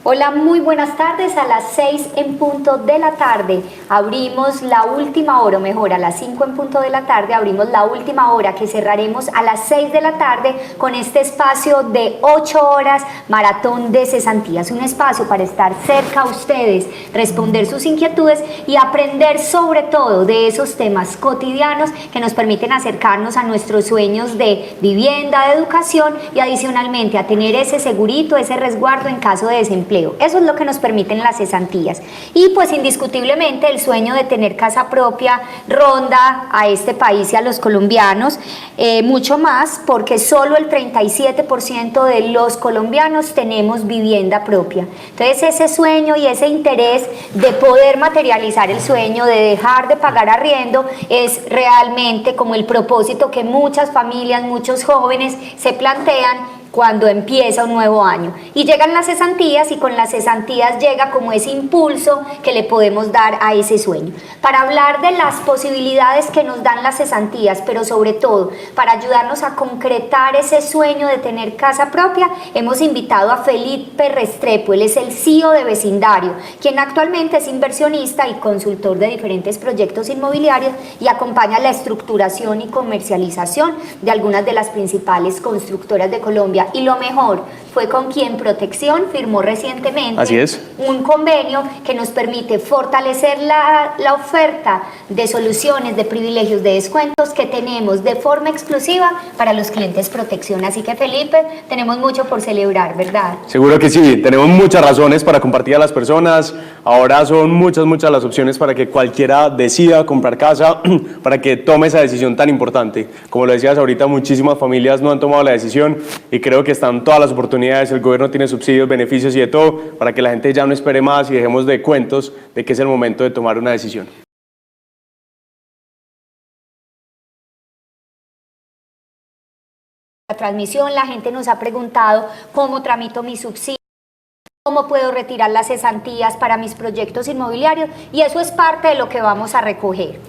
Hola, muy buenas tardes. A las 6 en punto de la tarde abrimos la última hora, o mejor, a las 5 en punto de la tarde abrimos la última hora, que cerraremos a las 6 de la tarde con este espacio de 8 horas, maratón de cesantías. Un espacio para estar cerca a ustedes, responder sus inquietudes y aprender sobre todo de esos temas cotidianos que nos permiten acercarnos a nuestros sueños de vivienda, de educación y adicionalmente a tener ese segurito, ese resguardo en caso de desempleo. Eso es lo que nos permiten las cesantías. Y pues indiscutiblemente el sueño de tener casa propia ronda a este país y a los colombianos, mucho más porque solo el 37% de los colombianos tenemos vivienda propia. Entonces ese sueño y ese interés de poder materializar el sueño, de dejar de pagar arriendo, es realmente como el propósito que muchas familias, muchos jóvenes se plantean cuando empieza un nuevo año. Y llegan las cesantías y con las cesantías llega como ese impulso que le podemos dar a ese sueño. Para hablar de las posibilidades que nos dan las cesantías, pero sobre todo para ayudarnos a concretar ese sueño de tener casa propia, hemos invitado a Felipe Restrepo. Él es el CEO de Vecindario, quien actualmente es inversionista y consultor de diferentes proyectos inmobiliarios y acompaña la estructuración y comercialización de algunas de las principales constructoras de Colombia. Y lo mejor, fue con quien Protección firmó recientemente un convenio que nos permite fortalecer la oferta de soluciones, de privilegios, de descuentos que tenemos de forma exclusiva para los clientes Protección. Así que Felipe, tenemos mucho por celebrar, ¿verdad? Seguro que sí, tenemos muchas razones para compartir a las personas. Ahora son muchas las opciones para que cualquiera decida comprar casa, para que tome esa decisión tan importante. Como lo decías ahorita, muchísimas familias no han tomado la decisión y creo que están todas las oportunidades. El gobierno tiene subsidios, beneficios y de todo para que la gente ya no espere más y dejemos de cuentos de que es el momento de tomar una decisión. La transmisión, la gente nos ha preguntado cómo tramito mi subsidio, cómo puedo retirar las cesantías para mis proyectos inmobiliarios, y eso es parte de lo que vamos a recoger.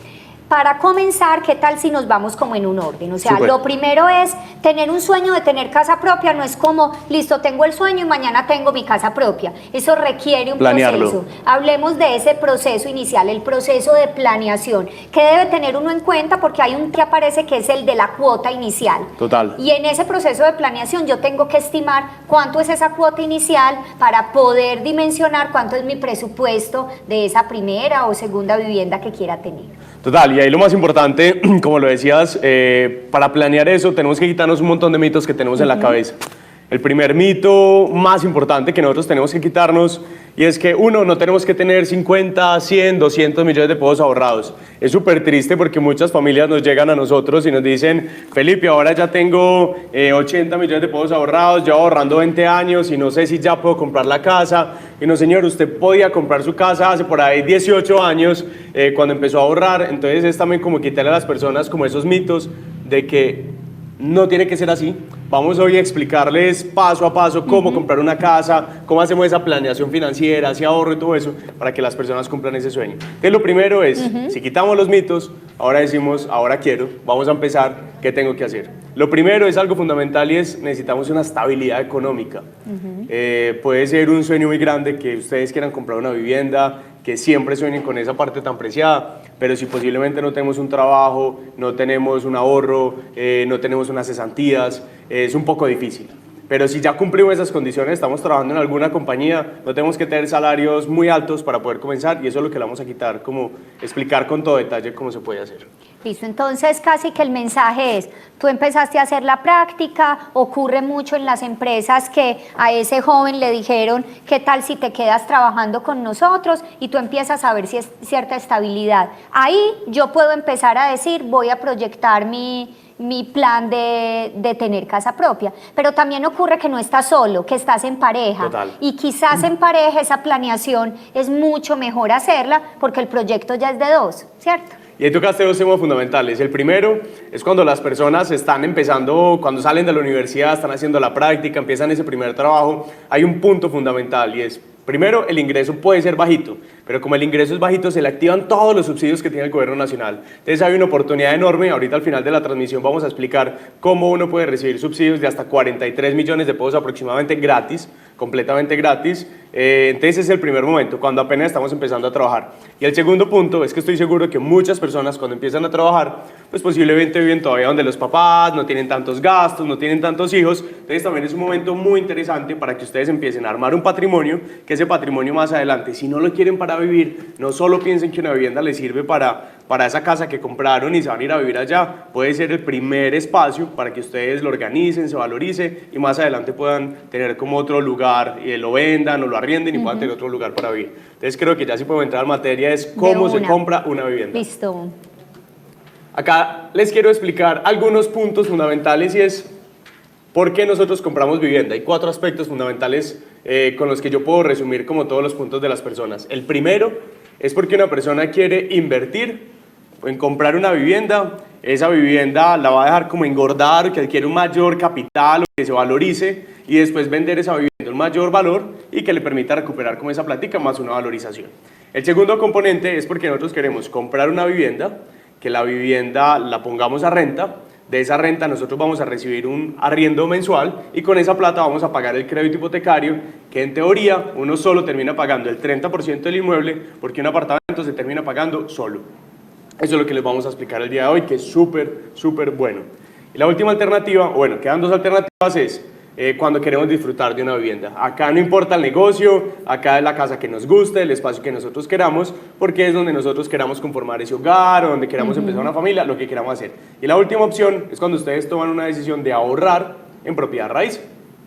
Para comenzar, ¿qué tal si nos vamos como en un orden? O sea, lo primero es tener un sueño de tener casa propia. No es como, listo, tengo el sueño y mañana tengo mi casa propia. Eso requiere un proceso. Hablemos de ese proceso inicial, el proceso de planeación. ¿Qué debe tener uno en cuenta? Porque hay un que aparece que es el de la cuota inicial. Total. Y en ese proceso de planeación yo tengo que estimar cuánto es esa cuota inicial para poder dimensionar cuánto es mi presupuesto de esa primera o segunda vivienda que quiera tener. Total, y ahí lo más importante, como lo decías, para planear eso tenemos que quitarnos un montón de mitos que tenemos en la cabeza. El primer mito más importante que nosotros tenemos que quitarnos, y es que uno, no tenemos que tener 50, 100, 200 millones de pesos ahorrados. Es súper triste porque muchas familias nos llegan a nosotros y nos dicen, Felipe, ahora ya tengo 80 millones de pesos ahorrados, llevo ahorrando 20 años y no sé si ya puedo comprar la casa. Y no, señor, usted podía comprar su casa hace por ahí 18 años cuando empezó a ahorrar. Entonces es también como quitarle a las personas como esos mitos de que no tiene que ser así. Vamos hoy a explicarles paso a paso cómo comprar una casa, cómo hacemos esa planeación financiera, ese ahorro y todo eso para que las personas cumplan ese sueño. Entonces lo primero es, si quitamos los mitos, ahora decimos, ahora quiero, vamos a empezar, ¿qué tengo que hacer? Lo primero es algo fundamental y es, necesitamos una estabilidad económica. Puede ser un sueño muy grande que ustedes quieran comprar una vivienda, que siempre sueñen con esa parte tan preciada, pero si posiblemente no tenemos un trabajo, no tenemos un ahorro, no tenemos unas cesantías, es un poco difícil. Pero si ya cumplimos esas condiciones, estamos trabajando en alguna compañía, no tenemos que tener salarios muy altos para poder comenzar, y eso es lo que le vamos a quitar, como explicar con todo detalle cómo se puede hacer. Listo, entonces casi que el mensaje es, tú empezaste a hacer la práctica, ocurre mucho en las empresas que a ese joven le dijeron, ¿qué tal si te quedas trabajando con nosotros? Y tú empiezas a ver si es cierta estabilidad. Ahí yo puedo empezar a decir, voy a proyectar mi plan de tener casa propia, pero también ocurre que no estás solo, que estás en pareja. Total. Y quizás en pareja esa planeación es mucho mejor hacerla porque el proyecto ya es de dos, ¿cierto? Y ahí tocaste dos temas fundamentales. El primero es cuando las personas están empezando, cuando salen de la universidad, están haciendo la práctica, empiezan ese primer trabajo, hay un punto fundamental y es, primero, el ingreso puede ser bajito. pero como el ingreso es bajito, se le activan todos los subsidios que tiene el gobierno nacional. Entonces hay una oportunidad enorme. Ahorita al final de la transmisión vamos a explicar cómo uno puede recibir subsidios de hasta 43 millones de pesos aproximadamente gratis, completamente gratis. Entonces ese es el primer momento, cuando apenas estamos empezando a trabajar. Y el segundo punto es que estoy seguro que muchas personas cuando empiezan a trabajar, pues posiblemente viven todavía donde los papás, no tienen tantos gastos, no tienen tantos hijos. Entonces también es un momento muy interesante para que ustedes empiecen a armar un patrimonio, que ese patrimonio más adelante, si no lo quieren para vivir, no solo piensen que una vivienda les sirve para esa casa que compraron y se van a ir a vivir allá, puede ser el primer espacio para que ustedes lo organicen, se valorice y más adelante puedan tener como otro lugar y lo vendan o lo arrienden y puedan tener otro lugar para vivir. Entonces creo que ya sí puedo entrar en materia, es cómo se compra una vivienda. Listo. Acá les quiero explicar algunos puntos fundamentales y es por qué nosotros compramos vivienda. Hay 4 aspectos fundamentales con los que yo puedo resumir como todos los puntos de las personas. El primero es porque una persona quiere invertir en comprar una vivienda, esa vivienda la va a dejar como engordar, que adquiere un mayor capital o que se valorice y después vender esa vivienda un mayor valor y que le permita recuperar como esa plática más una valorización. El segundo componente es porque nosotros queremos comprar una vivienda, que la vivienda la pongamos a renta, de esa renta nosotros vamos a recibir un arriendo mensual y con esa plata vamos a pagar el crédito hipotecario, que en teoría uno solo termina pagando el 30% del inmueble porque un apartamento se termina pagando solo. Eso es lo que les vamos a explicar el día de hoy, que es súper bueno. Y la última alternativa, bueno, quedan 2 alternativas, es cuando queremos disfrutar de una vivienda. Acá no importa el negocio, acá es la casa que nos guste, el espacio que nosotros queramos, porque es donde nosotros queramos conformar ese hogar o donde queramos empezar una familia, lo que queramos hacer. Y la última opción es cuando ustedes toman una decisión de ahorrar en propiedad raíz.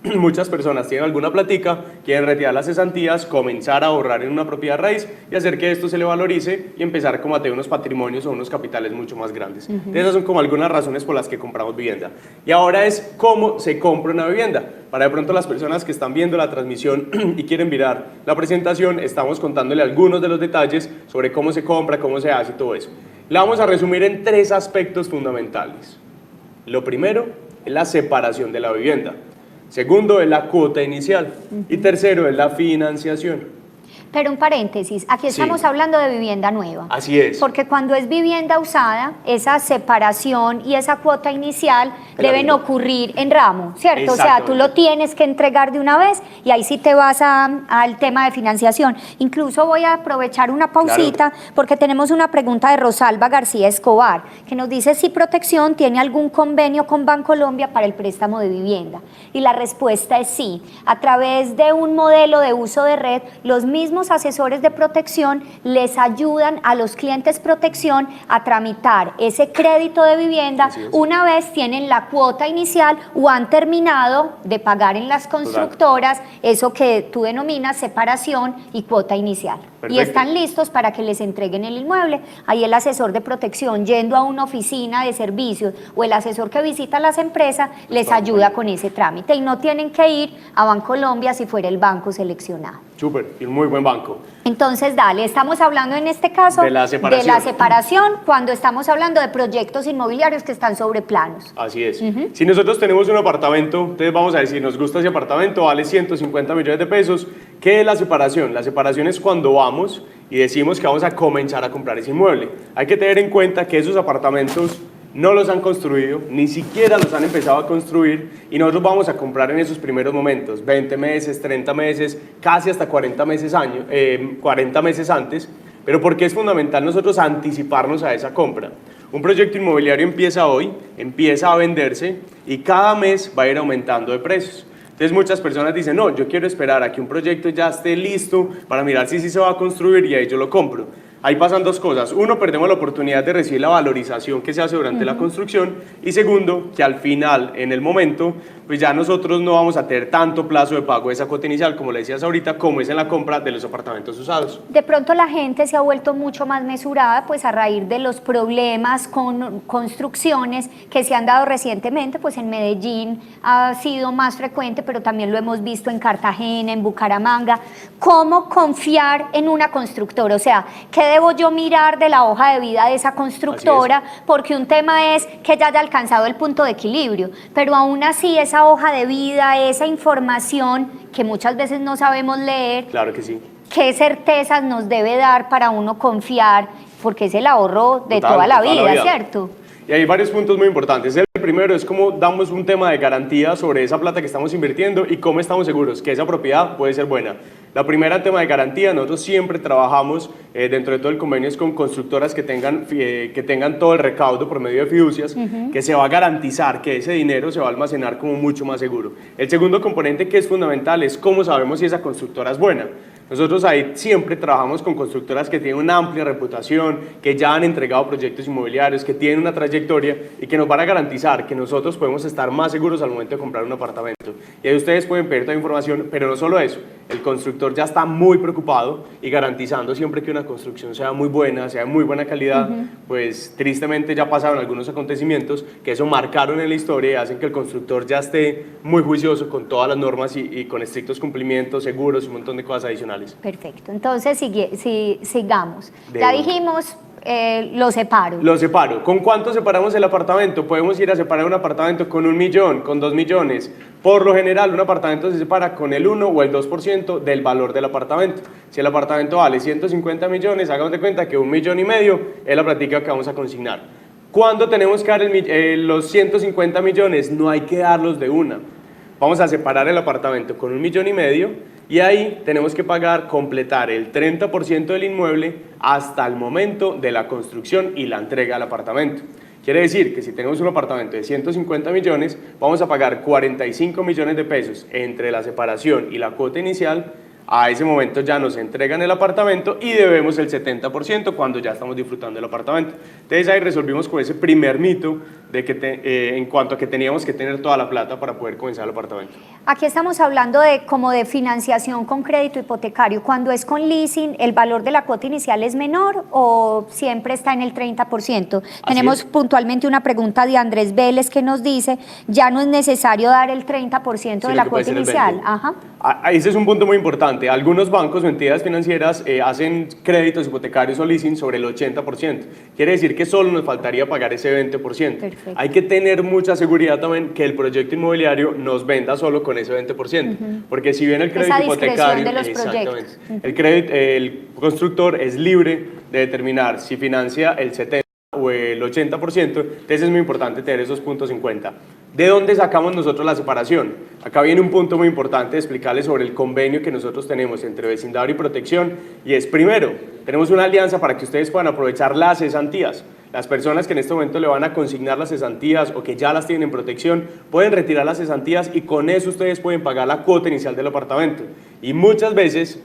Muchas personas tienen alguna platica, quieren retirar las cesantías, comenzar a ahorrar en una propiedad raíz y hacer que esto se le valorice y empezar como a tener unos patrimonios o unos capitales mucho más grandes. Esas son como algunas razones por las que compramos vivienda. Y ahora es cómo se compra una vivienda. Para de pronto las personas que están viendo la transmisión y quieren mirar la presentación, estamos contándole algunos de los detalles sobre cómo se compra, cómo se hace y todo eso. La vamos a resumir en 3 aspectos fundamentales. Lo primero es la separación de la vivienda. Segundo es la cuota inicial y tercero es la financiación. Pero un paréntesis, aquí estamos hablando de vivienda nueva. Así es. Porque cuando es vivienda usada, esa separación y esa cuota inicial deben ocurrir en ramo, ¿cierto? O sea, tú lo tienes que entregar de una vez y ahí sí te vas al tema de financiación. Incluso voy a aprovechar una pausita porque tenemos una pregunta de Rosalba García Escobar que nos dice si Protección tiene algún convenio con Bancolombia para el préstamo de vivienda. Y la respuesta es sí. A través de un modelo de uso de red, los mismos asesores de Protección les ayudan a los clientes Protección a tramitar ese crédito de vivienda una vez tienen la cuota inicial o han terminado de pagar en las constructoras eso que tú denominas separación y cuota inicial. Perfecto. Y están listos para que les entreguen el inmueble. Ahí el asesor de Protección yendo a una oficina de servicios o el asesor que visita las empresas les ayuda con ese trámite y no tienen que ir a Bancolombia si fuera el banco seleccionado. Súper, y un muy buen banco. Entonces, dale, estamos hablando en este caso de la separación cuando estamos hablando de proyectos inmobiliarios que están sobre planos. Así es. Si nosotros tenemos un apartamento, entonces vamos a decir, nos gusta ese apartamento, vale 150 millones de pesos. ¿Qué es la separación? La separación es cuando vamos y decimos que vamos a comenzar a comprar ese inmueble. Hay que tener en cuenta que esos apartamentos no los han construido, ni siquiera los han empezado a construir y nosotros vamos a comprar en esos primeros momentos, 20 meses, 30 meses, casi hasta 40 meses antes, pero porque es fundamental nosotros anticiparnos a esa compra. Un proyecto inmobiliario empieza hoy, empieza a venderse y cada mes va a ir aumentando de precios. Entonces muchas personas dicen, no, yo quiero esperar a que un proyecto ya esté listo para mirar si sí se va a construir y ahí yo lo compro. Ahí pasan 2 cosas. Uno, perdemos la oportunidad de recibir la valorización que se hace durante la construcción. Y segundo, que al final, en el momento, pues ya nosotros no vamos a tener tanto plazo de pago de esa cuota inicial, como le decías ahorita, como es en la compra de los apartamentos usados. De pronto la gente se ha vuelto mucho más mesurada, pues a raíz de los problemas con construcciones que se han dado recientemente, pues en Medellín ha sido más frecuente, pero también lo hemos visto en Cartagena, en Bucaramanga. ¿Cómo confiar en una constructora? O sea, ¿qué debo yo mirar de la hoja de vida de esa constructora? Porque un tema es que ya haya alcanzado el punto de equilibrio, pero aún así esa hoja de vida, esa información que muchas veces no sabemos leer, claro que sí, ¿qué certezas nos debe dar para uno confiar? Porque es el ahorro de toda la vida, ¿cierto? Y hay varios puntos muy importantes. El primero es cómo damos un tema de garantía sobre esa plata que estamos invirtiendo y cómo estamos seguros que esa propiedad puede ser buena. La primera, tema de garantía, nosotros siempre trabajamos dentro de todo el convenio es con constructoras que tengan todo el recaudo por medio de fiducias, que se va a garantizar que ese dinero se va a almacenar como mucho más seguro. El segundo componente que es fundamental es cómo sabemos si esa constructora es buena. Nosotros ahí siempre trabajamos con constructoras que tienen una amplia reputación, que ya han entregado proyectos inmobiliarios, que tienen una trayectoria y que nos van a garantizar que nosotros podemos estar más seguros al momento de comprar un apartamento. Y ahí ustedes pueden pedir toda información, pero no solo eso, el constructor ya está muy preocupado y garantizando siempre que una construcción sea muy buena, sea de muy buena calidad, pues tristemente ya pasaron algunos acontecimientos que eso marcaron en la historia y hacen que el constructor ya esté muy juicioso con todas las normas y con estrictos cumplimientos, seguros y un montón de cosas adicionales. Perfecto, entonces sigamos. Ya dijimos, lo separo. Lo separo. ¿Con cuánto separamos el apartamento? Podemos ir a separar un apartamento con 1 millón, con 2 millones. Por lo general, un apartamento se separa con el 1 o el 2% del valor del apartamento. Si el apartamento vale 150 millones, hagamos de cuenta que 1,5 millones es la práctica que vamos a consignar. ¿Cuándo tenemos que dar los 150 millones? No hay que darlos de una. Vamos a separar el apartamento con 1,5 millones y ahí tenemos que completar el 30% del inmueble hasta el momento de la construcción y la entrega del apartamento. Quiere decir que si tenemos un apartamento de 150 millones, vamos a pagar 45 millones de pesos entre la separación y la cuota inicial. A ese momento ya nos entregan el apartamento y debemos el 70% cuando ya estamos disfrutando del apartamento. Entonces ahí resolvimos con ese primer mito de que en cuanto a que teníamos que tener toda la plata para poder comenzar el apartamento. Aquí estamos hablando como de financiación con crédito hipotecario. Cuando es con leasing, ¿el valor de la cuota inicial es menor o siempre está en el 30%? Tenemos puntualmente una pregunta de Andrés Vélez que nos dice, ya no es necesario dar el 30% de la cuota inicial. Ajá. Ese es un punto muy importante. Algunos bancos o entidades financieras hacen créditos hipotecarios o leasing sobre el 80%. Quiere decir que solo nos faltaría pagar ese 20%. Perfecto. Hay que tener mucha seguridad también que el proyecto inmobiliario nos venda solo con ese 20%. Porque si bien el crédito hipotecario, de los proyectos. El constructor es libre de determinar si financia el 70% o el 80%, entonces es muy importante tener esos puntos en cuenta. ¿De dónde sacamos nosotros la separación? Acá viene un punto muy importante de explicarles sobre el convenio que nosotros tenemos entre vecindario y protección, y es primero, tenemos una alianza para que ustedes puedan aprovechar las cesantías. Las personas que en este momento le van a consignar las cesantías o que ya las tienen en protección, pueden retirar las cesantías y con eso ustedes pueden pagar la cuota inicial del apartamento. Y muchas veces,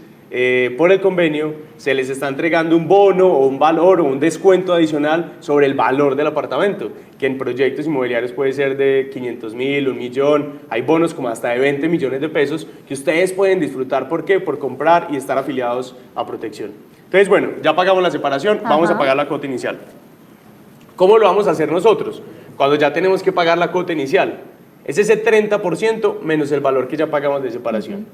por el convenio, se les está entregando un bono o un valor o un descuento adicional sobre el valor del apartamento, que en proyectos inmobiliarios puede ser de 500.000, 1 millón, hay bonos como hasta de 20 millones de pesos que ustedes pueden disfrutar. ¿Por qué? Por comprar y estar afiliados a protección. Entonces, bueno, ya pagamos la separación, vamos a pagar la cuota inicial. ¿Cómo lo vamos a hacer nosotros? Cuando ya tenemos que pagar la cuota inicial, es ese 30% menos el valor que ya pagamos de separación.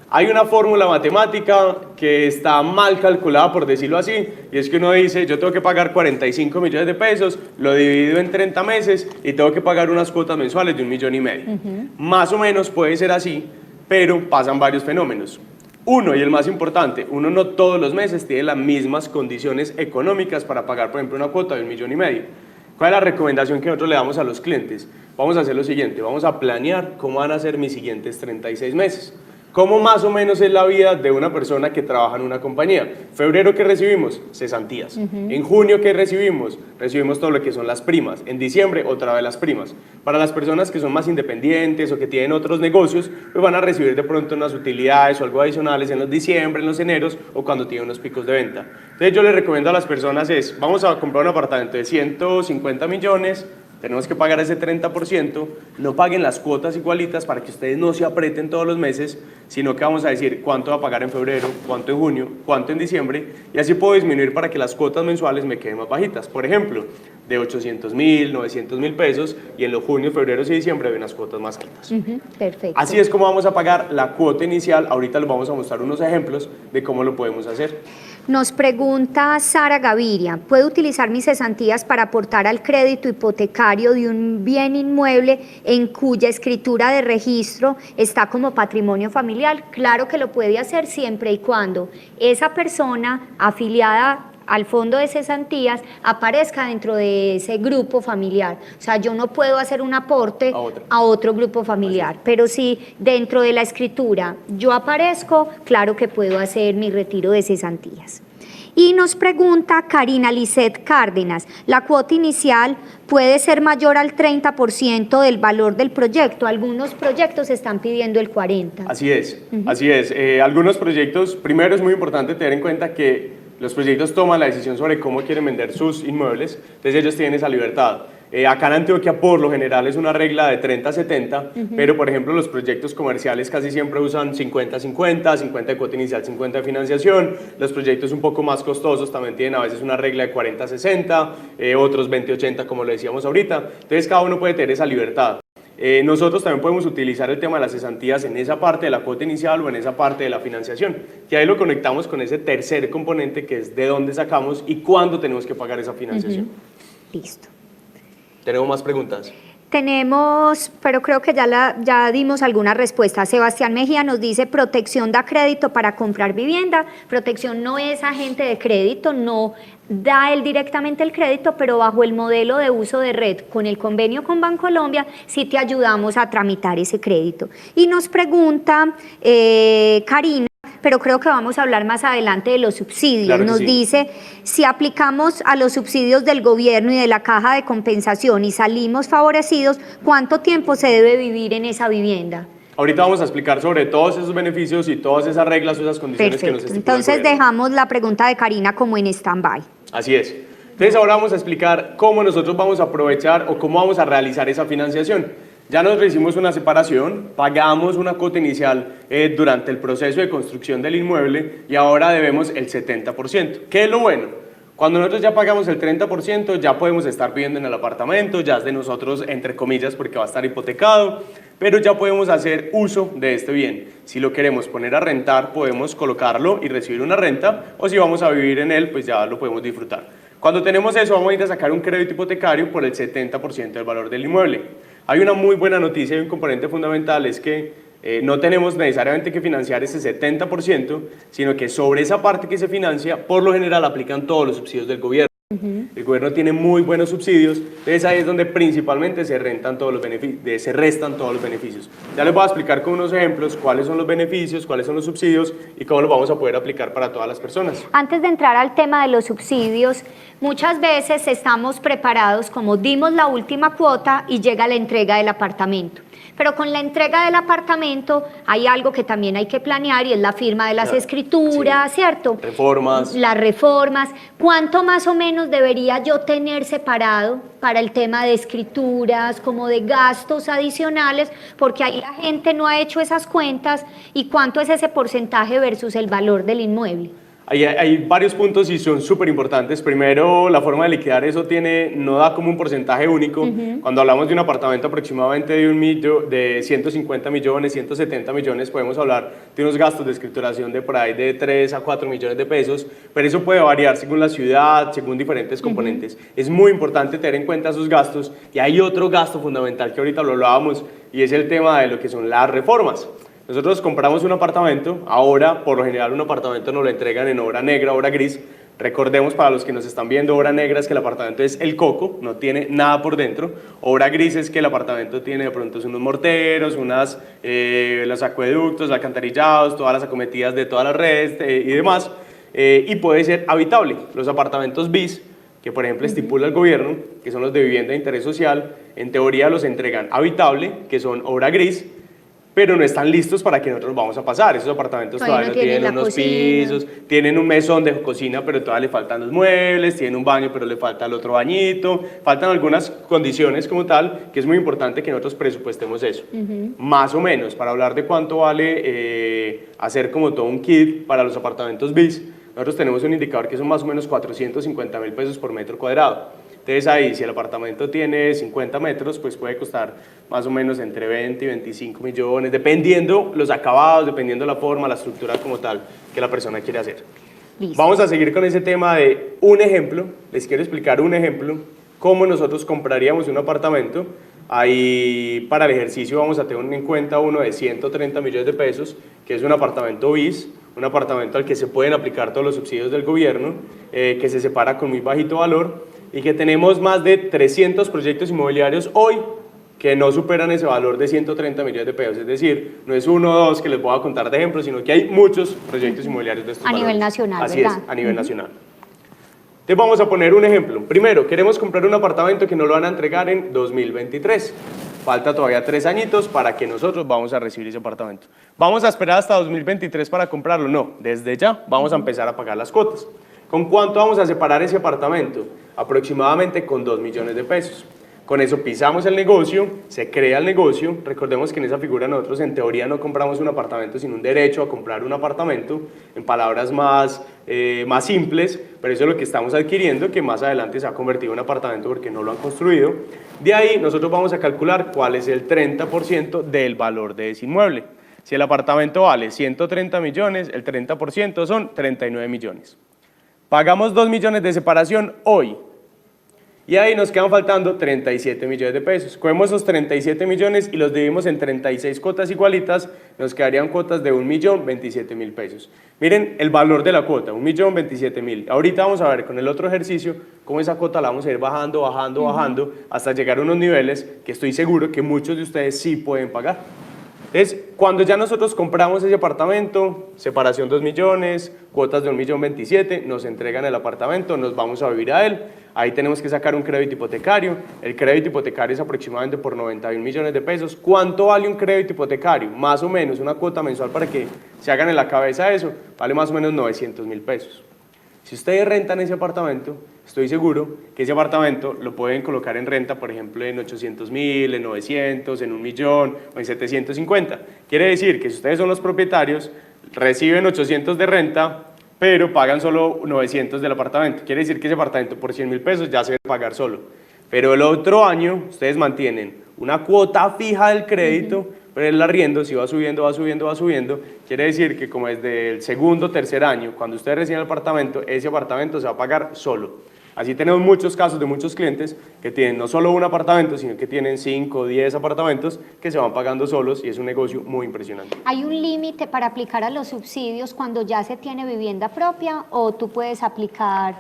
Hay una fórmula matemática que está mal calculada, por decirlo así, y es que uno dice, yo tengo que pagar 45 millones de pesos, lo divido en 30 meses y tengo que pagar unas cuotas mensuales de 1,5 millones. Más o menos puede ser así, pero pasan varios fenómenos. Uno, y el más importante, uno no todos los meses tiene las mismas condiciones económicas para pagar, por ejemplo, una cuota de 1,5 millones. ¿Cuál es la recomendación que nosotros le damos a los clientes? Vamos a hacer lo siguiente, vamos a planear cómo van a ser mis siguientes 36 meses. ¿Cómo más o menos es la vida de una persona que trabaja en una compañía? Febrero, ¿qué recibimos? Cesantías. En junio, ¿qué recibimos? Recibimos todo lo que son las primas. En diciembre, otra vez las primas. Para las personas que son más independientes o que tienen otros negocios, pues van a recibir de pronto unas utilidades o algo adicionales en los diciembre, en los eneros o cuando tienen unos picos de venta. Entonces yo les recomiendo a las personas vamos a comprar un apartamento de 150 millones, tenemos que pagar ese 30%, no paguen las cuotas igualitas para que ustedes no se aprieten todos los meses, sino que vamos a decir cuánto va a pagar en febrero, cuánto en junio, cuánto en diciembre, y así puedo disminuir para que las cuotas mensuales me queden más bajitas. Por ejemplo, de 800.000, 900.000 pesos, y en los junio, febrero y diciembre hay unas cuotas más altas. Perfecto. Así es como vamos a pagar la cuota inicial. Ahorita les vamos a mostrar unos ejemplos de cómo lo podemos hacer. Nos pregunta Sara Gaviria, ¿puedo utilizar mis cesantías para aportar al crédito hipotecario de un bien inmueble en cuya escritura de registro está como patrimonio familiar? Claro que lo puede hacer siempre y cuando esa persona afiliada al fondo de cesantías aparezca dentro de ese grupo familiar. O sea, yo no puedo hacer un aporte a otro grupo familiar, pero si dentro de la escritura yo aparezco, claro que puedo hacer mi retiro de cesantías. Y nos pregunta Karina Lisset Cárdenas, ¿la cuota inicial puede ser mayor al 30% del valor del proyecto? Algunos proyectos están pidiendo el 40%. Así es, así es. Algunos proyectos, primero es muy importante tener en cuenta que los proyectos toman la decisión sobre cómo quieren vender sus inmuebles, entonces ellos tienen esa libertad. Acá en Antioquia por lo general es una regla de 30-70, pero por ejemplo los proyectos comerciales casi siempre usan 50-50, 50 de cuota inicial, 50 de financiación. Los proyectos un poco más costosos también tienen a veces una regla de 40-60, otros 20-80 como lo decíamos ahorita, entonces cada uno puede tener esa libertad. Nosotros también podemos utilizar el tema de las cesantías en esa parte de la cuota inicial o en esa parte de la financiación, que ahí lo conectamos con ese tercer componente que es de dónde sacamos y cuándo tenemos que pagar esa financiación. Listo. ¿Tenemos más preguntas? Tenemos, pero creo que ya dimos alguna respuesta. Sebastián Mejía nos dice, protección da crédito para comprar vivienda. Protección no es agente de crédito, no da él directamente el crédito, pero bajo el modelo de uso de red, con el convenio con Bancolombia, sí te ayudamos a tramitar ese crédito. Y nos pregunta Karina, pero creo que vamos a hablar más adelante de los subsidios. Claro que nos sí. dice, si aplicamos a los subsidios del gobierno y de la caja de compensación y salimos favorecidos, ¿cuánto tiempo se debe vivir en esa vivienda? Ahorita vamos a explicar sobre todos esos beneficios y todas esas reglas o esas condiciones que nos Perfecto. estipula el Entonces gobierno. dejamos la pregunta de Karina como en stand-by. Así es. Entonces ahora vamos a explicar cómo nosotros vamos a aprovechar o cómo vamos a realizar esa financiación. Ya nosotros hicimos una separación, pagamos una cuota inicial durante el proceso de construcción del inmueble y ahora debemos el 70%. ¿Qué es lo bueno? Cuando nosotros ya pagamos el 30%, ya podemos estar viviendo en el apartamento, ya es de nosotros, entre comillas, porque va a estar hipotecado, pero ya podemos hacer uso de este bien. Si lo queremos poner a rentar, podemos colocarlo y recibir una renta, o si vamos a vivir en él, pues ya lo podemos disfrutar. Cuando tenemos eso, vamos a ir a sacar un crédito hipotecario por el 70% del valor del inmueble. Hay una muy buena noticia y un componente fundamental, es que no tenemos necesariamente que financiar ese 70%, sino que sobre esa parte que se financia, por lo general aplican todos los subsidios del gobierno. El gobierno tiene muy buenos subsidios, entonces ahí es donde principalmente se restan todos los beneficios. Ya les voy a explicar con unos ejemplos cuáles son los beneficios, cuáles son los subsidios y cómo los vamos a poder aplicar para todas las personas. Antes de entrar al tema de los subsidios, muchas veces estamos preparados como dimos la última cuota y llega la entrega del apartamento. Pero con la entrega del apartamento hay algo que también hay que planear y es la firma de las escrituras, sí. ¿cierto? Reformas. Las reformas. ¿Cuánto más o menos debería yo tener separado para el tema de escrituras, como de gastos adicionales? Porque ahí la gente no ha hecho esas cuentas. ¿Y cuánto es ese porcentaje versus el valor del inmueble? Hay varios puntos y son súper importantes. Primero, la forma de liquidar eso no da como un porcentaje único. Cuando hablamos de un apartamento aproximadamente de 150 millones, 170 millones, podemos hablar de unos gastos de escrituración de por ahí de 3 a 4 millones de pesos, pero eso puede variar según la ciudad, según diferentes componentes. Es muy importante tener en cuenta esos gastos y hay otro gasto fundamental que ahorita lo hablábamos y es el tema de lo que son las reformas. Nosotros compramos un apartamento, ahora por lo general un apartamento nos lo entregan en obra negra, obra gris. Recordemos para los que nos están viendo, obra negra es que el apartamento es el coco, no tiene nada por dentro. Obra gris es que el apartamento tiene de pronto unos morteros, los acueductos, los alcantarillados, todas las acometidas de todas las redes y demás. Y puede ser habitable. Los apartamentos bis, que por ejemplo estipula el gobierno, que son los de vivienda de interés social, en teoría los entregan habitable, que son obra gris, pero no están listos para que nosotros vamos a pasar. Esos apartamentos todavía no tienen unos pisos, tienen un mesón de cocina, pero todavía le faltan los muebles, tienen un baño, pero le falta el otro bañito, faltan algunas condiciones como tal, que es muy importante que nosotros presupuestemos eso. Más o menos, para hablar de cuánto vale hacer como todo un kit para los apartamentos bis, nosotros tenemos un indicador que son más o menos 450.000 pesos por metro cuadrado. Entonces ahí, si el apartamento tiene 50 metros, pues puede costar más o menos entre 20 y 25 millones, dependiendo los acabados, dependiendo la forma, la estructura como tal que la persona quiere hacer. Listo. Vamos a seguir con ese tema de un ejemplo. Les quiero explicar un ejemplo, cómo nosotros compraríamos un apartamento. Ahí para el ejercicio vamos a tener en cuenta uno de 130 millones de pesos, que es un apartamento BIS, un apartamento al que se pueden aplicar todos los subsidios del gobierno, que se separa con muy bajito valor y que tenemos más de 300 proyectos inmobiliarios hoy que no superan ese valor de 130 millones de pesos. Es decir, no es uno o dos que les voy a contar de ejemplos, sino que hay muchos proyectos inmobiliarios de estos valores. A nivel nacional, Así ¿verdad? es, a nivel nacional. Entonces vamos a poner un ejemplo. Primero, queremos comprar un apartamento que nos lo van a entregar en 2023. Falta todavía 3 añitos para que nosotros vamos a recibir ese apartamento. ¿Vamos a esperar hasta 2023 para comprarlo? No, desde ya vamos a empezar a pagar las cuotas. ¿Con cuánto vamos a separar ese apartamento? Aproximadamente con 2 millones de pesos. Con eso pisamos el negocio, se crea el negocio. Recordemos que en esa figura nosotros en teoría no compramos un apartamento, sino un derecho a comprar un apartamento, en palabras más simples, pero eso es lo que estamos adquiriendo, que más adelante se ha convertido en un apartamento porque no lo han construido. De ahí nosotros vamos a calcular cuál es el 30% del valor de ese inmueble. Si el apartamento vale 130 millones, el 30% son 39 millones. Pagamos 2 millones de separación hoy. Y ahí nos quedan faltando 37 millones de pesos. Cogemos esos 37 millones y los dividimos en 36 cuotas igualitas, nos quedarían cuotas de 1.027.000 pesos. Miren el valor de la cuota, 1.027.000. Ahorita vamos a ver con el otro ejercicio cómo esa cuota la vamos a ir bajando, bajando, hasta llegar a unos niveles que estoy seguro que muchos de ustedes sí pueden pagar. Entonces, cuando ya nosotros compramos ese apartamento, separación 2 millones, cuotas de 1.027.000, nos entregan el apartamento, nos vamos a vivir a él. Ahí tenemos que sacar un crédito hipotecario. El crédito hipotecario es aproximadamente por 91 millones de pesos. ¿Cuánto vale un crédito hipotecario? Más o menos, una cuota mensual para que se hagan en la cabeza eso, vale más o menos 900.000 pesos. Si ustedes rentan ese apartamento, estoy seguro que ese apartamento lo pueden colocar en renta, por ejemplo, en 800.000, en 900, en 1 millón o en 750. Quiere decir que si ustedes son los propietarios, reciben 800 de renta, pero pagan solo 900 del apartamento. Quiere decir que ese apartamento por 100.000 pesos ya se debe pagar solo. Pero el otro año ustedes mantienen una cuota fija del crédito, pero el arriendo si va subiendo, va subiendo, va subiendo. Quiere decir que como desde el segundo o tercer año, cuando ustedes reciben el apartamento, ese apartamento se va a pagar solo. Así tenemos muchos casos de muchos clientes que tienen no solo un apartamento, sino que tienen 5 o 10 apartamentos que se van pagando solos y es un negocio muy impresionante. ¿Hay un límite para aplicar a los subsidios cuando ya se tiene vivienda propia o tú puedes aplicar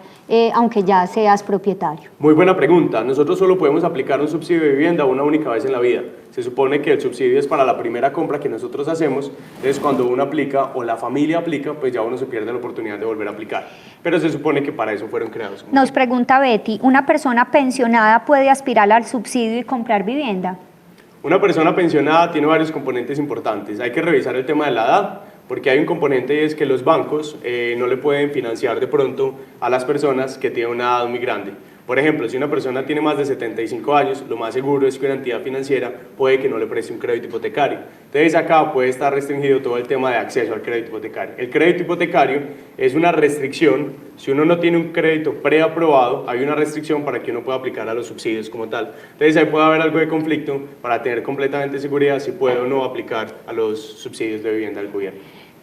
aunque ya seas propietario? Muy buena pregunta. Nosotros solo podemos aplicar un subsidio de vivienda una única vez en la vida. Se supone que el subsidio es para la primera compra que nosotros hacemos, entonces cuando uno aplica o la familia aplica, pues ya uno se pierde la oportunidad de volver a aplicar. Pero se supone que para eso fueron creados. Nos pregunta Betty, ¿una persona pensionada puede aspirar al subsidio y comprar vivienda? Una persona pensionada tiene varios componentes importantes. Hay que revisar el tema de la edad, porque hay un componente y es que los bancos no le pueden financiar de pronto a las personas que tienen una edad muy grande. Por ejemplo, si una persona tiene más de 75 años, lo más seguro es que una entidad financiera puede que no le preste un crédito hipotecario. Entonces acá puede estar restringido todo el tema de acceso al crédito hipotecario. El crédito hipotecario es una restricción. Si uno no tiene un crédito preaprobado, hay una restricción para que uno pueda aplicar a los subsidios como tal. Entonces ahí puede haber algo de conflicto para tener completamente seguridad si puede o no aplicar a los subsidios de vivienda del gobierno.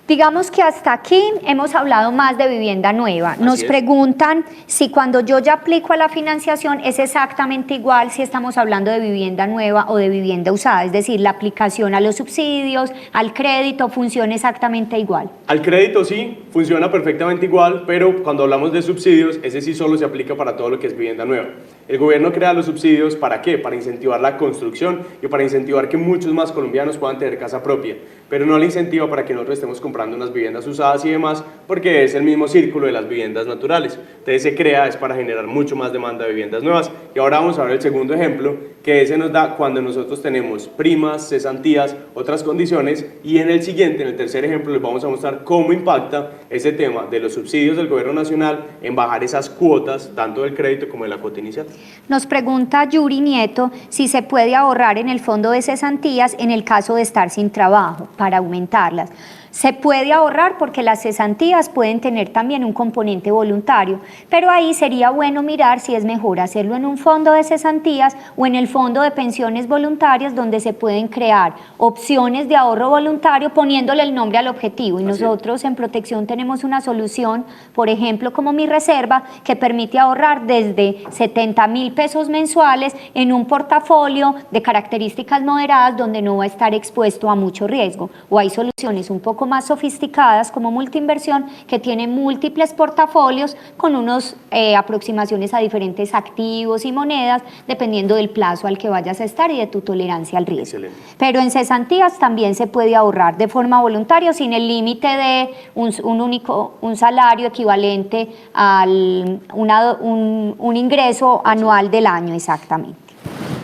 Digamos que hasta aquí hemos hablado más de vivienda nueva. Nos preguntan si cuando yo ya aplico a la financiación es exactamente igual si estamos hablando de vivienda nueva o de vivienda usada. Es decir, la aplicación a los subsidios, al crédito, funciona exactamente igual. Al crédito sí, funciona perfectamente igual, pero cuando hablamos de subsidios, ese sí solo se aplica para todo lo que es vivienda nueva. El gobierno crea los subsidios ¿para qué? Para incentivar la construcción y para incentivar que muchos más colombianos puedan tener casa propia, pero no la incentiva para que nosotros estemos comprando unas viviendas usadas y demás, porque es el mismo círculo de las viviendas naturales. Entonces se crea es para generar mucho más demanda de viviendas nuevas. Y ahora vamos a ver el segundo ejemplo, que ese nos da cuando nosotros tenemos primas, cesantías, otras condiciones, y en el siguiente, en el tercer ejemplo, les vamos a mostrar cómo impacta ese tema de los subsidios del gobierno nacional en bajar esas cuotas, tanto del crédito como de la cuota inicial. Nos pregunta Yuri Nieto si se puede ahorrar en el fondo de cesantías en el caso de estar sin trabajo para aumentarlas. Se puede ahorrar porque las cesantías pueden tener también un componente voluntario, pero ahí sería bueno mirar si es mejor hacerlo en un fondo de cesantías o en el fondo de pensiones voluntarias, donde se pueden crear opciones de ahorro voluntario poniéndole el nombre al objetivo. Y nosotros en Protección tenemos una solución, por ejemplo, como Mi Reserva, que permite ahorrar desde 70.000 pesos mensuales en un portafolio de características moderadas donde no va a estar expuesto a mucho riesgo. O hay soluciones un poco más sofisticadas como Multiinversión, que tienen múltiples portafolios con unas aproximaciones a diferentes activos y monedas dependiendo del plazo al que vayas a estar y de tu tolerancia al riesgo. Excelente. Pero en cesantías también se puede ahorrar de forma voluntaria sin el límite de un salario equivalente a un ingreso anual del año exactamente.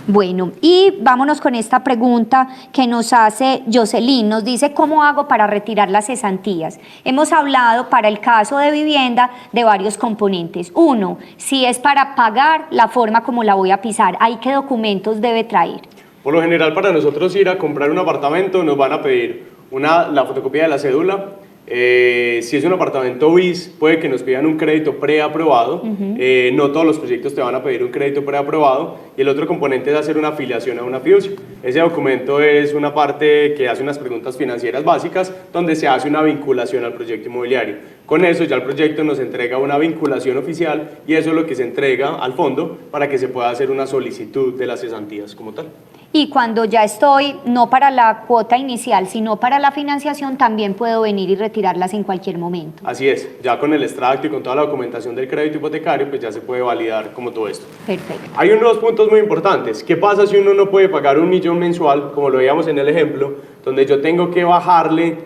Bueno, y vámonos con esta pregunta que nos hace Jocelyn. Nos dice, ¿cómo hago para retirar las cesantías? Hemos hablado para el caso de vivienda de varios componentes. Uno, si es para pagar, la forma como la voy a pisar. ¿Ahí qué documentos debe traer? Por lo general, para nosotros ir a comprar un apartamento nos van a pedir la fotocopia de la cédula. Si es un apartamento BIS, puede que nos pidan un crédito preaprobado. No todos los proyectos te van a pedir un crédito preaprobado. Y el otro componente es hacer una afiliación a una fiducia. Ese documento es una parte que hace unas preguntas financieras básicas donde se hace una vinculación al proyecto inmobiliario. Con eso ya el proyecto nos entrega una vinculación oficial y eso es lo que se entrega al fondo para que se pueda hacer una solicitud de las cesantías como tal. Y cuando ya estoy, no para la cuota inicial, sino para la financiación, también puedo venir y retirarlas en cualquier momento. Así es, ya con el extracto y con toda la documentación del crédito hipotecario, pues ya se puede validar como todo esto. Perfecto. Hay unos puntos muy importantes. ¿Qué pasa si uno no puede pagar 1 millón mensual, como lo veíamos en el ejemplo, donde yo tengo que bajarle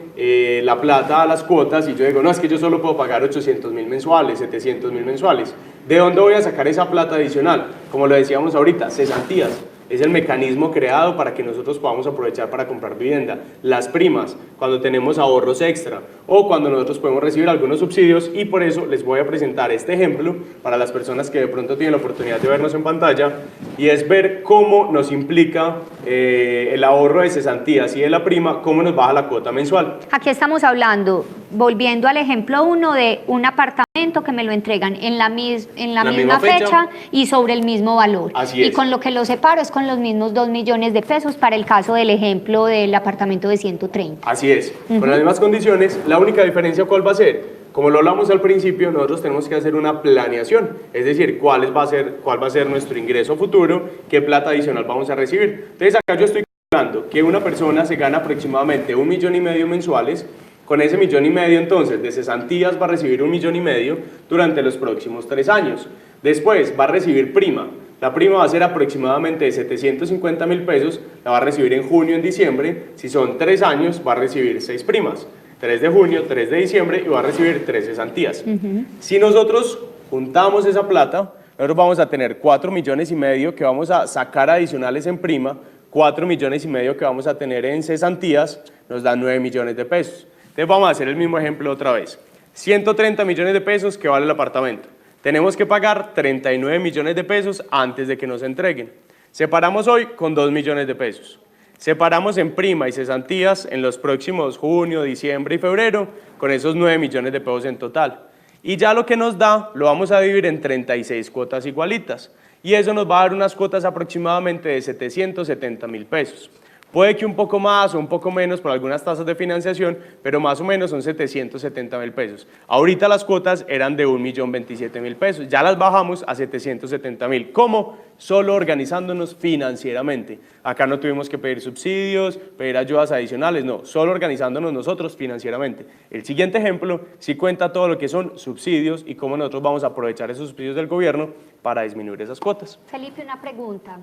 la plata a las cuotas y yo digo, no, es que yo solo puedo pagar 800.000 mensuales, 700.000 mensuales? ¿De dónde voy a sacar esa plata adicional? Como lo decíamos ahorita, cesantías. Es el mecanismo creado para que nosotros podamos aprovechar para comprar vivienda. Las primas, cuando tenemos ahorros extra o cuando nosotros podemos recibir algunos subsidios, y por eso les voy a presentar este ejemplo para las personas que de pronto tienen la oportunidad de vernos en pantalla, y es ver cómo nos implica el ahorro de cesantías y de la prima, cómo nos baja la cuota mensual. Aquí estamos hablando, volviendo al ejemplo 1, de un apartamento que me lo entregan en la misma fecha y sobre el mismo valor. Así es. Y con lo que lo separo es con los mismos 2 millones de pesos para el caso del ejemplo del apartamento de 130. Así es, con las mismas condiciones. La única diferencia, ¿cuál va a ser? Como lo hablamos al principio, nosotros tenemos que hacer una planeación, es decir, cuál va a ser nuestro ingreso futuro, qué plata adicional vamos a recibir. Entonces acá yo estoy calculando que una persona se gana aproximadamente 1,5 millones mensuales. Con ese 1,5 millones entonces de cesantías va a recibir 1,5 millones durante los próximos 3 años. Después va a recibir prima. La prima va a ser aproximadamente de 750.000 pesos, la va a recibir en junio, en diciembre. Si son 3 años, va a recibir 6 primas. 3 de junio, 3 de diciembre, y va a recibir 3 cesantías. Si nosotros juntamos esa plata, nosotros vamos a tener 4,5 millones que vamos a sacar adicionales en prima, 4,5 millones que vamos a tener en cesantías, nos dan 9 millones de pesos. Entonces vamos a hacer el mismo ejemplo otra vez. 130 millones de pesos que vale el apartamento. Tenemos que pagar 39 millones de pesos antes de que nos entreguen. Separamos hoy con 2 millones de pesos. Separamos en prima y cesantías en los próximos junio, diciembre y febrero con esos 9 millones de pesos en total. Y ya lo que nos da lo vamos a dividir en 36 cuotas igualitas. Y eso nos va a dar unas cuotas aproximadamente de 770.000 pesos. Puede que un poco más o un poco menos por algunas tasas de financiación, pero más o menos son 770.000 pesos. Ahorita las cuotas eran de 1.027.000 pesos, ya las bajamos a 770.000. ¿Cómo? Solo organizándonos financieramente. Acá no tuvimos que pedir subsidios, pedir ayudas adicionales, no, solo organizándonos nosotros financieramente. El siguiente ejemplo sí cuenta todo lo que son subsidios y cómo nosotros vamos a aprovechar esos subsidios del gobierno para disminuir esas cuotas. Felipe, una pregunta.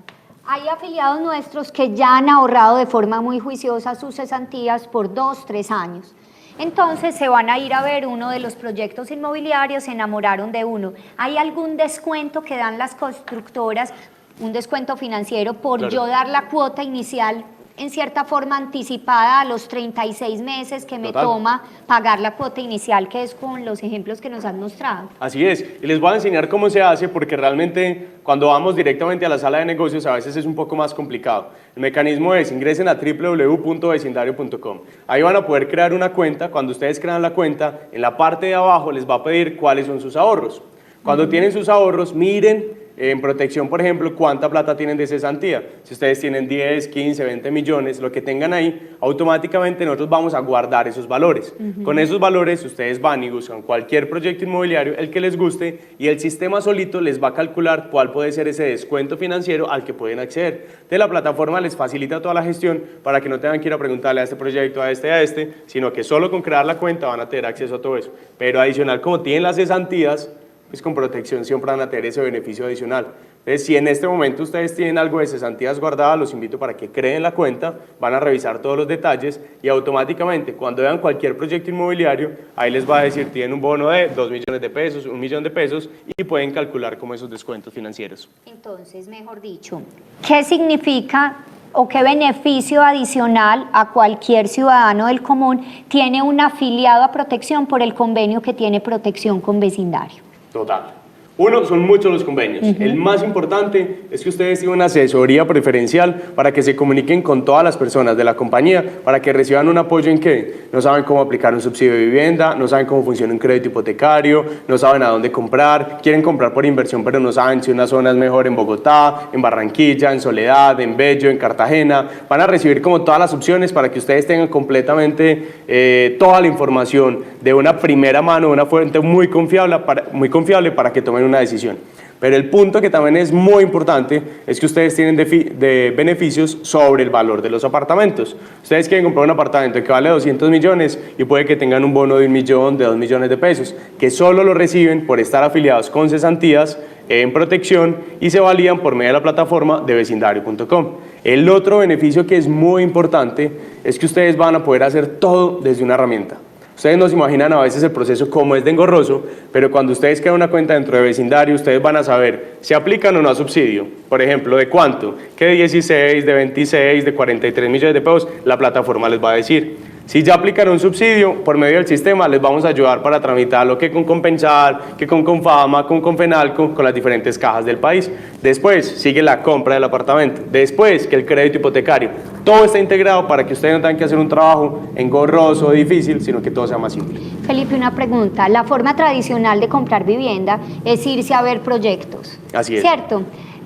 Hay afiliados nuestros que ya han ahorrado de forma muy juiciosa sus cesantías por 2, 3 años. Entonces se van a ir a ver uno de los proyectos inmobiliarios, se enamoraron de uno. ¿Hay algún descuento que dan las constructoras, un descuento financiero por yo dar la cuota inicial en cierta forma anticipada a los 36 meses que me Total. toma pagar la cuota inicial, que es con los ejemplos que nos han mostrado. Así es, y les voy a enseñar cómo se hace porque realmente cuando vamos directamente a la sala de negocios a veces es un poco más complicado. El mecanismo es, ingresen a www.vecindario.com. Ahí van a poder crear una cuenta. Cuando ustedes crean la cuenta, en la parte de abajo les va a pedir cuáles son sus ahorros. Cuando tienen sus ahorros, miren en protección, por ejemplo, cuánta plata tienen de cesantía. Si ustedes tienen 10, 15, 20 millones, lo que tengan ahí, automáticamente nosotros vamos a guardar esos valores. Con esos valores ustedes van y buscan cualquier proyecto inmobiliario, el que les guste, y el sistema solito les va a calcular cuál puede ser ese descuento financiero al que pueden acceder. Entonces la plataforma les facilita toda la gestión para que no tengan que ir a preguntarle a este proyecto, a este, sino que solo con crear la cuenta van a tener acceso a todo eso. Pero adicional, como tienen las cesantías, pues con protección siempre van a tener ese beneficio adicional. Entonces, si en este momento ustedes tienen algo de cesantías guardadas, los invito para que creen la cuenta, van a revisar todos los detalles y automáticamente cuando vean cualquier proyecto inmobiliario, ahí les va a decir, tienen un bono de 2 millones de pesos, 1 millón de pesos y pueden calcular como esos descuentos financieros. Entonces, mejor dicho, ¿qué significa o qué beneficio adicional a cualquier ciudadano del común tiene un afiliado a Protección por el convenio que tiene Protección con Vecindario? Total. Uno, son muchos los convenios. El más importante es que ustedes tienen una asesoría preferencial para que se comuniquen con todas las personas de la compañía, para que reciban un apoyo en que no saben cómo aplicar un subsidio de vivienda, no saben cómo funciona un crédito hipotecario, no saben a dónde comprar, quieren comprar por inversión pero no saben si una zona es mejor en Bogotá, en Barranquilla, en Soledad, en Bello, en Cartagena. Van a recibir como todas las opciones para que ustedes tengan completamente toda la información de una primera mano, una fuente muy confiable para que tomen una decisión. Pero el punto que también es muy importante es que ustedes tienen de beneficios sobre el valor de los apartamentos. Ustedes quieren comprar un apartamento que vale 200 millones y puede que tengan un bono de 1 millón, de 2 millones de pesos, que solo lo reciben por estar afiliados con cesantías en Protección y se validan por medio de la plataforma de vecindario.com. El otro beneficio que es muy importante es que ustedes van a poder hacer todo desde una herramienta. Ustedes no se imaginan a veces el proceso cómo es de engorroso, pero cuando ustedes crean una cuenta dentro de Vecindario, ustedes van a saber si aplican o no a subsidio. Por ejemplo, ¿de cuánto? ¿Qué de 16, de 26, de 43 millones de pesos? La plataforma les va a decir. Si ya aplicaron un subsidio, por medio del sistema les vamos a ayudar para tramitarlo, que con Compensar, que con Confama, con Confenalco, con las diferentes cajas del país. Después sigue la compra del apartamento. Después que el crédito hipotecario. Todo está integrado para que ustedes no tengan que hacer un trabajo engorroso o difícil, sino que todo sea más simple. Felipe, una pregunta. La forma tradicional de comprar vivienda es irse a ver proyectos. Así es. ¿Cierto?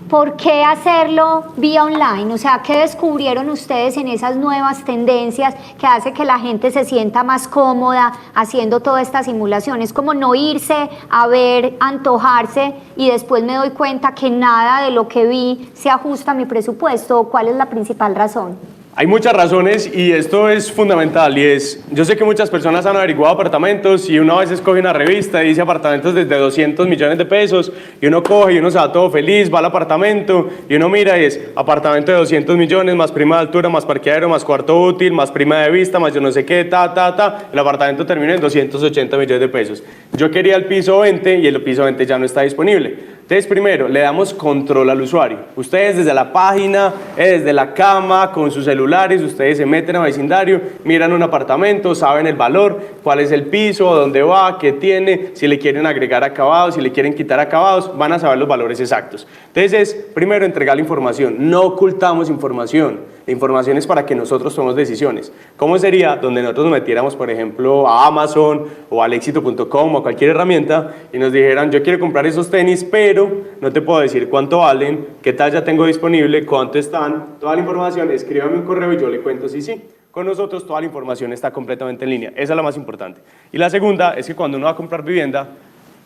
¿Por qué hacerlo vía online? O sea, ¿qué descubrieron ustedes en esas nuevas tendencias que hace que la gente se sienta más cómoda haciendo toda esta simulación? Es como no irse a ver, antojarse y después me doy cuenta que nada de lo que vi se ajusta a mi presupuesto. ¿Cuál es la principal razón? Hay muchas razones y esto es fundamental y es, yo sé que muchas personas han averiguado apartamentos y uno a veces coge una revista y dice apartamentos desde 200 millones de pesos y uno coge y uno se va todo feliz, va al apartamento y uno mira y es apartamento de 200 millones más prima de altura, más parqueadero, más cuarto útil, más prima de vista, más yo no sé qué, el apartamento termina en 280 millones de pesos. Yo quería el piso 20 y el piso 20 ya no está disponible. Entonces, primero, le damos control al usuario. Ustedes desde la página, desde la cama, con sus celulares, ustedes se meten a Vecindario, miran un apartamento, saben el valor, cuál es el piso, dónde va, qué tiene, si le quieren agregar acabados, si le quieren quitar acabados, van a saber los valores exactos. Entonces, primero, entregar la información. No ocultamos información. La información es para que nosotros tomemos decisiones. ¿Cómo sería donde nosotros nos metiéramos, por ejemplo, a Amazon o al Éxito.com o a cualquier herramienta y nos dijeran, yo quiero comprar esos tenis, pero no te puedo decir cuánto valen, qué talla tengo disponible, cuánto están, toda la información, escríbame un correo y yo le cuento si sí. Con nosotros toda la información está completamente en línea. Esa es la más importante. Y la segunda es que cuando uno va a comprar vivienda,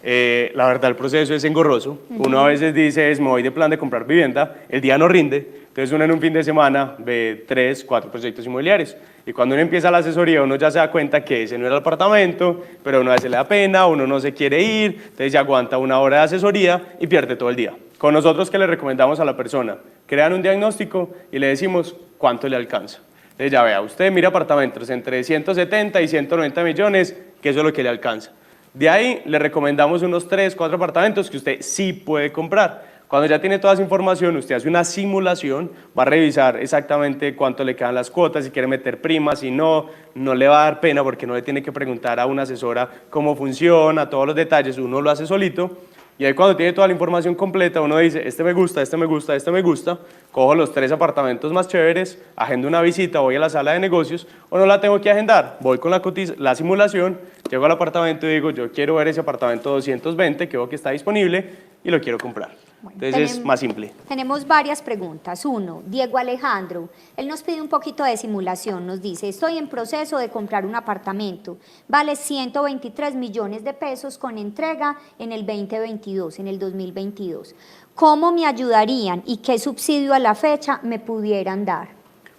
la verdad el proceso es engorroso. Uno a veces dice, me voy de plan de comprar vivienda, el día no rinde. Entonces uno en un fin de semana ve 3, 4 proyectos inmobiliarios y cuando uno empieza la asesoría uno ya se da cuenta que ese no era el apartamento, pero a uno a veces le da pena, uno no se quiere ir, entonces ya aguanta 1 hora de asesoría y pierde todo el día. Con nosotros, ¿qué le recomendamos a la persona? Crean un diagnóstico y le decimos cuánto le alcanza. Entonces ya vea, usted mira apartamentos entre 170 y 190 millones, que eso es lo que le alcanza. De ahí le recomendamos unos 3, 4 apartamentos que usted sí puede comprar. Cuando ya tiene toda esa información, usted hace una simulación, va a revisar exactamente cuánto le quedan las cuotas, si quiere meter primas, si no, no le va a dar pena porque no le tiene que preguntar a una asesora cómo funciona, todos los detalles, uno lo hace solito. Y ahí cuando tiene toda la información completa, uno dice, este me gusta, este me gusta, este me gusta, cojo los 3 apartamentos más chéveres, agendo una visita, voy a la sala de negocios, o no la tengo que agendar, voy con la simulación, llego al apartamento y digo, yo quiero ver ese apartamento 220, que veo que está disponible, y lo quiero comprar. Bueno, Entonces es más simple. Tenemos varias preguntas. Uno, Diego Alejandro, él nos pide un poquito de simulación, nos dice, estoy en proceso de comprar un apartamento, vale 123 millones de pesos con entrega en el 2022, en el 2022. ¿Cómo me ayudarían y qué subsidio a la fecha me pudieran dar?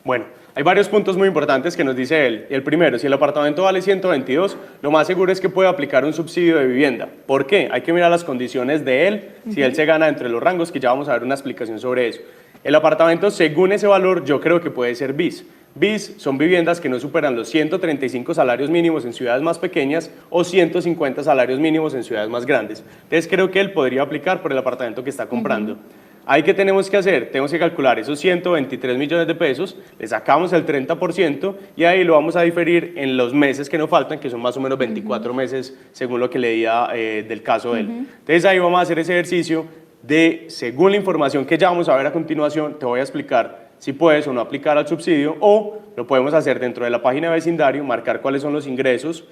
Bueno, hay varios puntos muy importantes que nos dice él. El primero, si el apartamento vale 122, lo más seguro es que pueda aplicar un subsidio de vivienda. ¿Por qué? Hay que mirar las condiciones de él, si él se gana entre los rangos, que ya vamos a ver una explicación sobre eso. El apartamento, según ese valor, yo creo que puede ser BIS. BIS son viviendas que no superan los 135 salarios mínimos en ciudades más pequeñas o 150 salarios mínimos en ciudades más grandes. Entonces creo que él podría aplicar por el apartamento que está comprando. ¿Ahí qué tenemos que hacer? Tenemos que calcular esos 123 millones de pesos, le sacamos el 30% y ahí lo vamos a diferir en los meses que nos faltan, que son más o menos 24 meses según lo que leía del caso de él. Entonces ahí vamos a hacer ese ejercicio de, según la información que ya vamos a ver a continuación, te voy a explicar si puedes o no aplicar al subsidio, o lo podemos hacer dentro de la página de vecindario, marcar cuáles son los ingresos,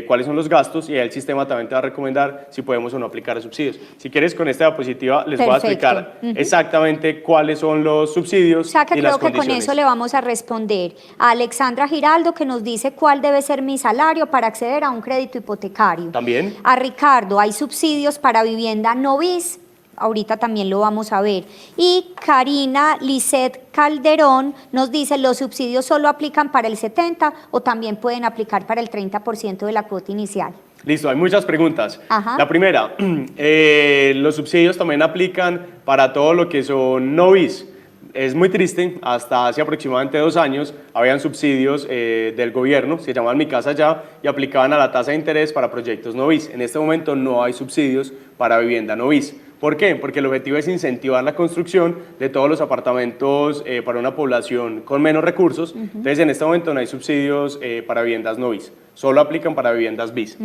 cuáles son los gastos, y ahí el sistema también te va a recomendar si podemos o no aplicar a subsidios. Si quieres, con esta diapositiva les voy a explicar exactamente cuáles son los subsidios. O sea que y creo las que con condiciones. eso le vamos a responder a Alexandra Giraldo, que nos dice cuál debe ser mi salario para acceder a un crédito hipotecario. También. A Ricardo, hay subsidios para vivienda no BIS. Ahorita también lo vamos a ver. Y Karina Lisset Calderón nos dice, ¿los subsidios solo aplican para el 70% o también pueden aplicar para el 30% de la cuota inicial? Listo, hay muchas preguntas. Ajá. La primera, los subsidios también aplican para todo lo que son no BIS. Es muy triste, hasta hace aproximadamente 2 años habían subsidios del gobierno, se llamaban Mi Casa Ya, y aplicaban a la tasa de interés para proyectos no BIS. En este momento no hay subsidios para vivienda no BIS. ¿Por qué? Porque el objetivo es incentivar la construcción de todos los apartamentos para una población con menos recursos. Entonces, en este momento no hay subsidios para viviendas no BIS, solo aplican para viviendas BIS.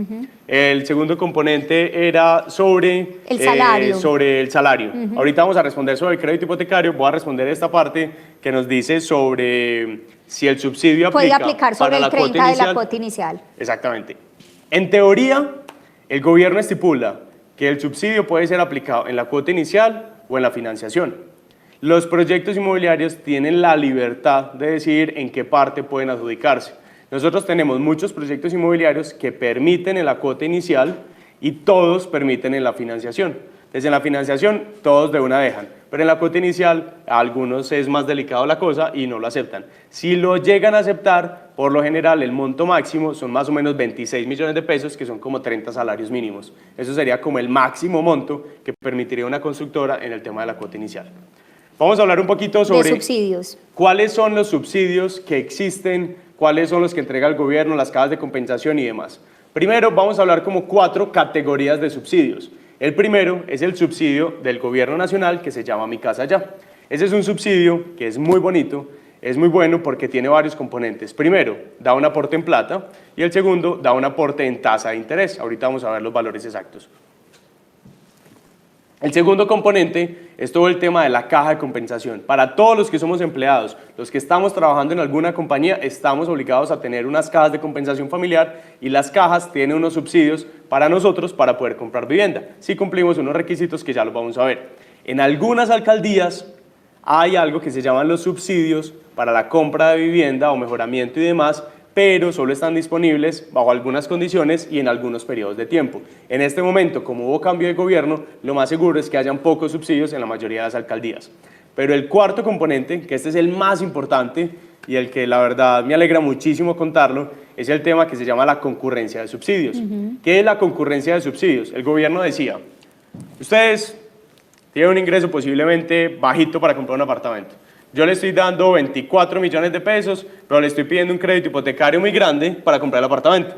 El segundo componente era sobre el salario. Ahorita vamos a responder sobre el crédito hipotecario, voy a responder esta parte que nos dice sobre si el subsidio puede aplica aplicar sobre para el la cuota 30% de inicial. la cuota inicial. Exactamente. En teoría, el gobierno estipula que el subsidio puede ser aplicado en la cuota inicial o en la financiación. Los proyectos inmobiliarios tienen la libertad de decidir en qué parte pueden adjudicarse. Nosotros tenemos muchos proyectos inmobiliarios que permiten en la cuota inicial y todos permiten en la financiación. Desde la financiación todos de una dejan, pero en la cuota inicial a algunos es más delicado la cosa y no lo aceptan. Si lo llegan a aceptar, por lo general el monto máximo son más o menos 26 millones de pesos, que son como 30 salarios mínimos. Eso sería como el máximo monto que permitiría una constructora en el tema de la cuota inicial. Vamos a hablar un poquito sobre subsidios. Cuáles son los subsidios que existen, cuáles son los que entrega el gobierno, las cajas de compensación y demás. Primero vamos a hablar como 4 categorías de subsidios. El primero es el subsidio del gobierno nacional que se llama Mi Casa Ya. Ese es un subsidio que es muy bonito, es muy bueno porque tiene varios componentes. Primero, da un aporte en plata y el segundo, da un aporte en tasa de interés. Ahorita vamos a ver los valores exactos. El segundo componente es todo el tema de la caja de compensación. Para todos los que somos empleados, los que estamos trabajando en alguna compañía, estamos obligados a tener unas cajas de compensación familiar y las cajas tienen unos subsidios para nosotros para poder comprar vivienda, si cumplimos unos requisitos que ya los vamos a ver. En algunas alcaldías hay algo que se llaman los subsidios para la compra de vivienda o mejoramiento y demás, pero solo están disponibles bajo algunas condiciones y en algunos periodos de tiempo. En este momento, como hubo cambio de gobierno, lo más seguro es que hayan pocos subsidios en la mayoría de las alcaldías. Pero el cuarto componente, que este es el más importante y el que la verdad me alegra muchísimo contarlo, es el tema que se llama la concurrencia de subsidios. ¿Qué es la concurrencia de subsidios? El gobierno decía, ustedes tienen un ingreso posiblemente bajito para comprar un apartamento. Yo le estoy dando 24 millones de pesos, pero le estoy pidiendo un crédito hipotecario muy grande para comprar el apartamento.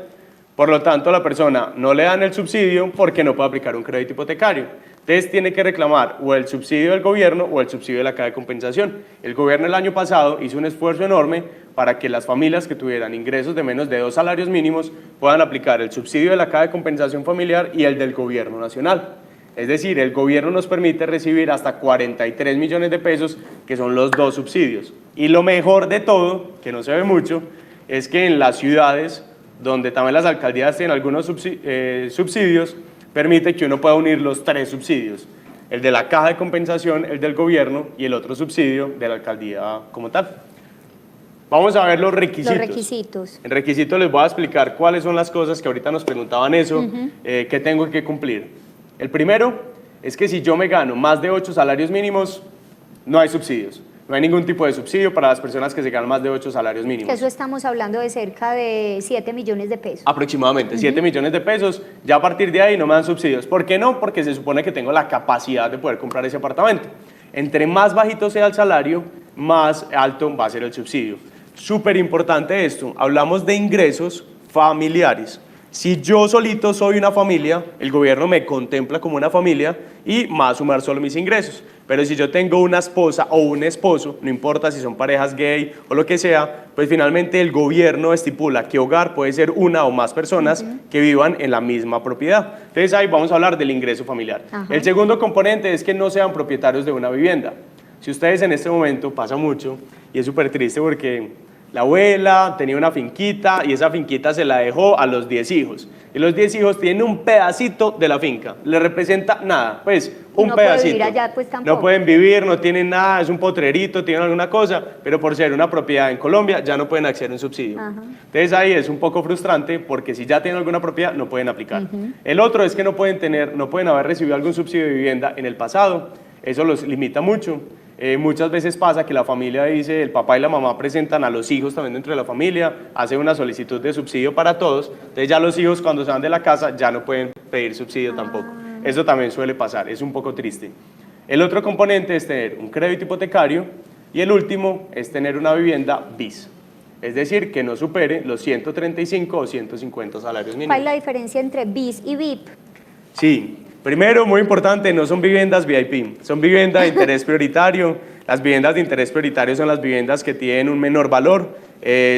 Por lo tanto, a la persona no le dan el subsidio porque no puede aplicar un crédito hipotecario. Entonces tiene que reclamar o el subsidio del gobierno o el subsidio de la caja de compensación. El gobierno el año pasado hizo un esfuerzo enorme para que las familias que tuvieran ingresos de menos de 2 salarios mínimos puedan aplicar el subsidio de la caja de compensación familiar y el del gobierno nacional. Es decir, el gobierno nos permite recibir hasta 43 millones de pesos, que son los 2 subsidios. Y lo mejor de todo, que no se ve mucho, es que en las ciudades, donde también las alcaldías tienen algunos subsidios, permite que uno pueda unir los 3 subsidios, el de la caja de compensación, el del gobierno y el otro subsidio de la alcaldía como tal. Vamos a ver los requisitos. Los requisitos. En requisitos les voy a explicar cuáles son las cosas que ahorita nos preguntaban eso, que tengo que cumplir. El primero es que si yo me gano más de 8 salarios mínimos, no hay subsidios. No hay ningún tipo de subsidio para las personas que se ganan más de 8 salarios mínimos. Eso estamos hablando de cerca de 7 millones de pesos. Aproximadamente, 7 millones de pesos. Ya a partir de ahí no me dan subsidios. ¿Por qué no? Porque se supone que tengo la capacidad de poder comprar ese apartamento. Entre más bajito sea el salario, más alto va a ser el subsidio. Súper importante esto. Hablamos de ingresos familiares. Si yo solito soy una familia, el gobierno me contempla como una familia y me va a sumar solo mis ingresos. Pero si yo tengo una esposa o un esposo, no importa si son parejas gay o lo que sea, pues finalmente el gobierno estipula que hogar puede ser una o más personas que vivan en la misma propiedad. Entonces ahí vamos a hablar del ingreso familiar. El segundo componente es que no sean propietarios de una vivienda. Si ustedes en este momento, pasa mucho y es súper triste porque la abuela tenía una finquita y esa finquita se la dejó a los 10 hijos. Y los 10 hijos tienen un pedacito de la finca. Le representa nada, pues un pedacito. No pueden vivir allá, pues tampoco. No pueden vivir, no tienen nada, es un potrerito, tienen alguna cosa, pero por ser una propiedad en Colombia ya no pueden acceder a un subsidio. Entonces ahí es un poco frustrante porque si ya tienen alguna propiedad no pueden aplicar. El otro es que no pueden haber recibido algún subsidio de vivienda en el pasado. Eso los limita mucho. Muchas veces pasa que la familia dice, el papá y la mamá presentan a los hijos también dentro de la familia, hacen una solicitud de subsidio para todos, entonces ya los hijos cuando se van de la casa ya no pueden pedir subsidio tampoco. Eso también suele pasar, es un poco triste. El otro componente es tener un crédito hipotecario y el último es tener una vivienda BIS, es decir, que no supere los 135 o 150 salarios mínimos. ¿Cuál es la diferencia entre BIS y VIP? Sí. Primero, muy importante, no son viviendas VIP, son viviendas de interés prioritario. Las viviendas de interés prioritario son las viviendas que tienen un menor valor,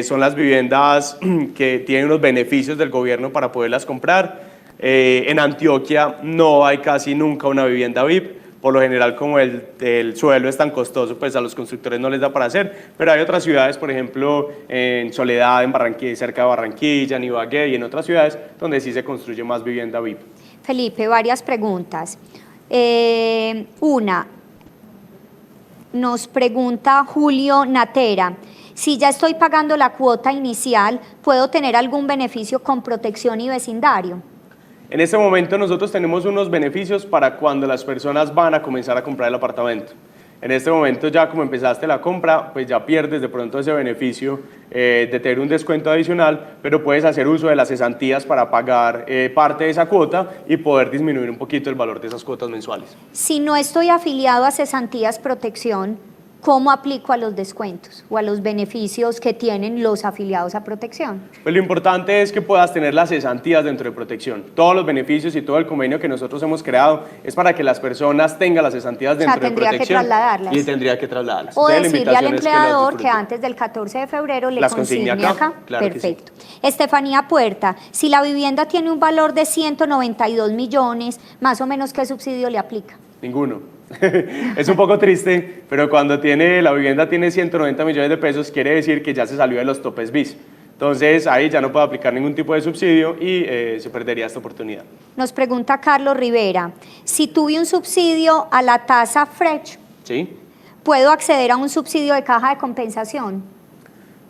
son las viviendas que tienen unos beneficios del gobierno para poderlas comprar. En Antioquia no hay casi nunca una vivienda VIP, por lo general como el suelo es tan costoso, pues a los constructores no les da para hacer, pero hay otras ciudades, por ejemplo, en Soledad, en Barranquilla, cerca de Barranquilla, en Ibagué y en otras ciudades donde sí se construye más vivienda VIP. Felipe, varias preguntas. Una, nos pregunta Julio Natera, si ya estoy pagando la cuota inicial, ¿puedo tener algún beneficio con protección y vecindario? En este momento nosotros tenemos unos beneficios para cuando las personas van a comenzar a comprar el apartamento. En este momento ya como empezaste la compra, pues ya pierdes de pronto ese beneficio de tener un descuento adicional, pero puedes hacer uso de las cesantías para pagar parte de esa cuota y poder disminuir un poquito el valor de esas cuotas mensuales. Si no estoy afiliado a Cesantías Protección, ¿cómo aplico a los descuentos o a los beneficios que tienen los afiliados a Protección? Pues lo importante es que puedas tener las cesantías dentro de Protección. Todos los beneficios y todo el convenio que nosotros hemos creado es para que las personas tengan las cesantías dentro de Protección. Que trasladarlas. Y tendría que trasladarlas. O decirle al empleador que antes del 14 de febrero le consigne acá. Claro. Perfecto. Sí. Estefanía Puerta, si la vivienda tiene un valor de 192 millones, más o menos, ¿qué subsidio le aplica? Ninguno. Es un poco triste, pero cuando la vivienda tiene 190 millones de pesos, quiere decir que ya se salió de los topes BIS. Entonces, ahí ya no puede aplicar ningún tipo de subsidio y se perdería esta oportunidad. Nos pregunta Carlos Rivera, si tuve un subsidio a la tasa FRECH, ¿sí?, ¿puedo acceder a un subsidio de caja de compensación?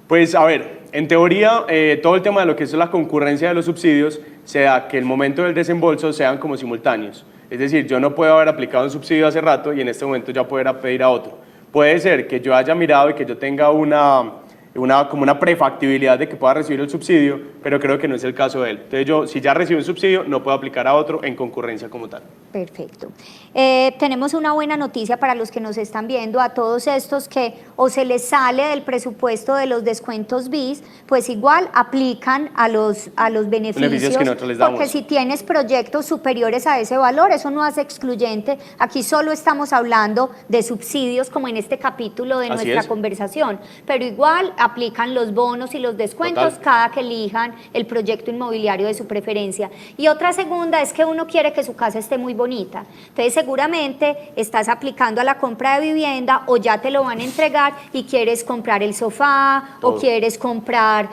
Pues, a ver, en teoría, todo el tema de lo que es la concurrencia de los subsidios se da que el momento del desembolso sean como simultáneos. Es decir, yo no puedo haber aplicado un subsidio hace rato y en este momento ya poder pedir a otro. Puede ser que yo haya mirado y que yo tenga como una prefactibilidad de que pueda recibir el subsidio, pero creo que no es el caso de él. Entonces yo, si ya recibo un subsidio, no puedo aplicar a otro en concurrencia como tal. Perfecto. Tenemos una buena noticia para los que nos están viendo, a todos estos que o se les sale del presupuesto de los descuentos BIS, pues igual aplican a los beneficios que nosotros les damos. Porque si tienes proyectos superiores a ese valor, eso no hace excluyente. Aquí solo estamos hablando de subsidios, como en este capítulo de nuestra conversación, pero igual aplican los bonos y los descuentos cada que elijan el proyecto inmobiliario de su preferencia. Y otra segunda es que uno quiere que su casa esté muy bonita. Entonces seguramente estás aplicando a la compra de vivienda o ya te lo van a entregar y quieres comprar el sofá o quieres comprar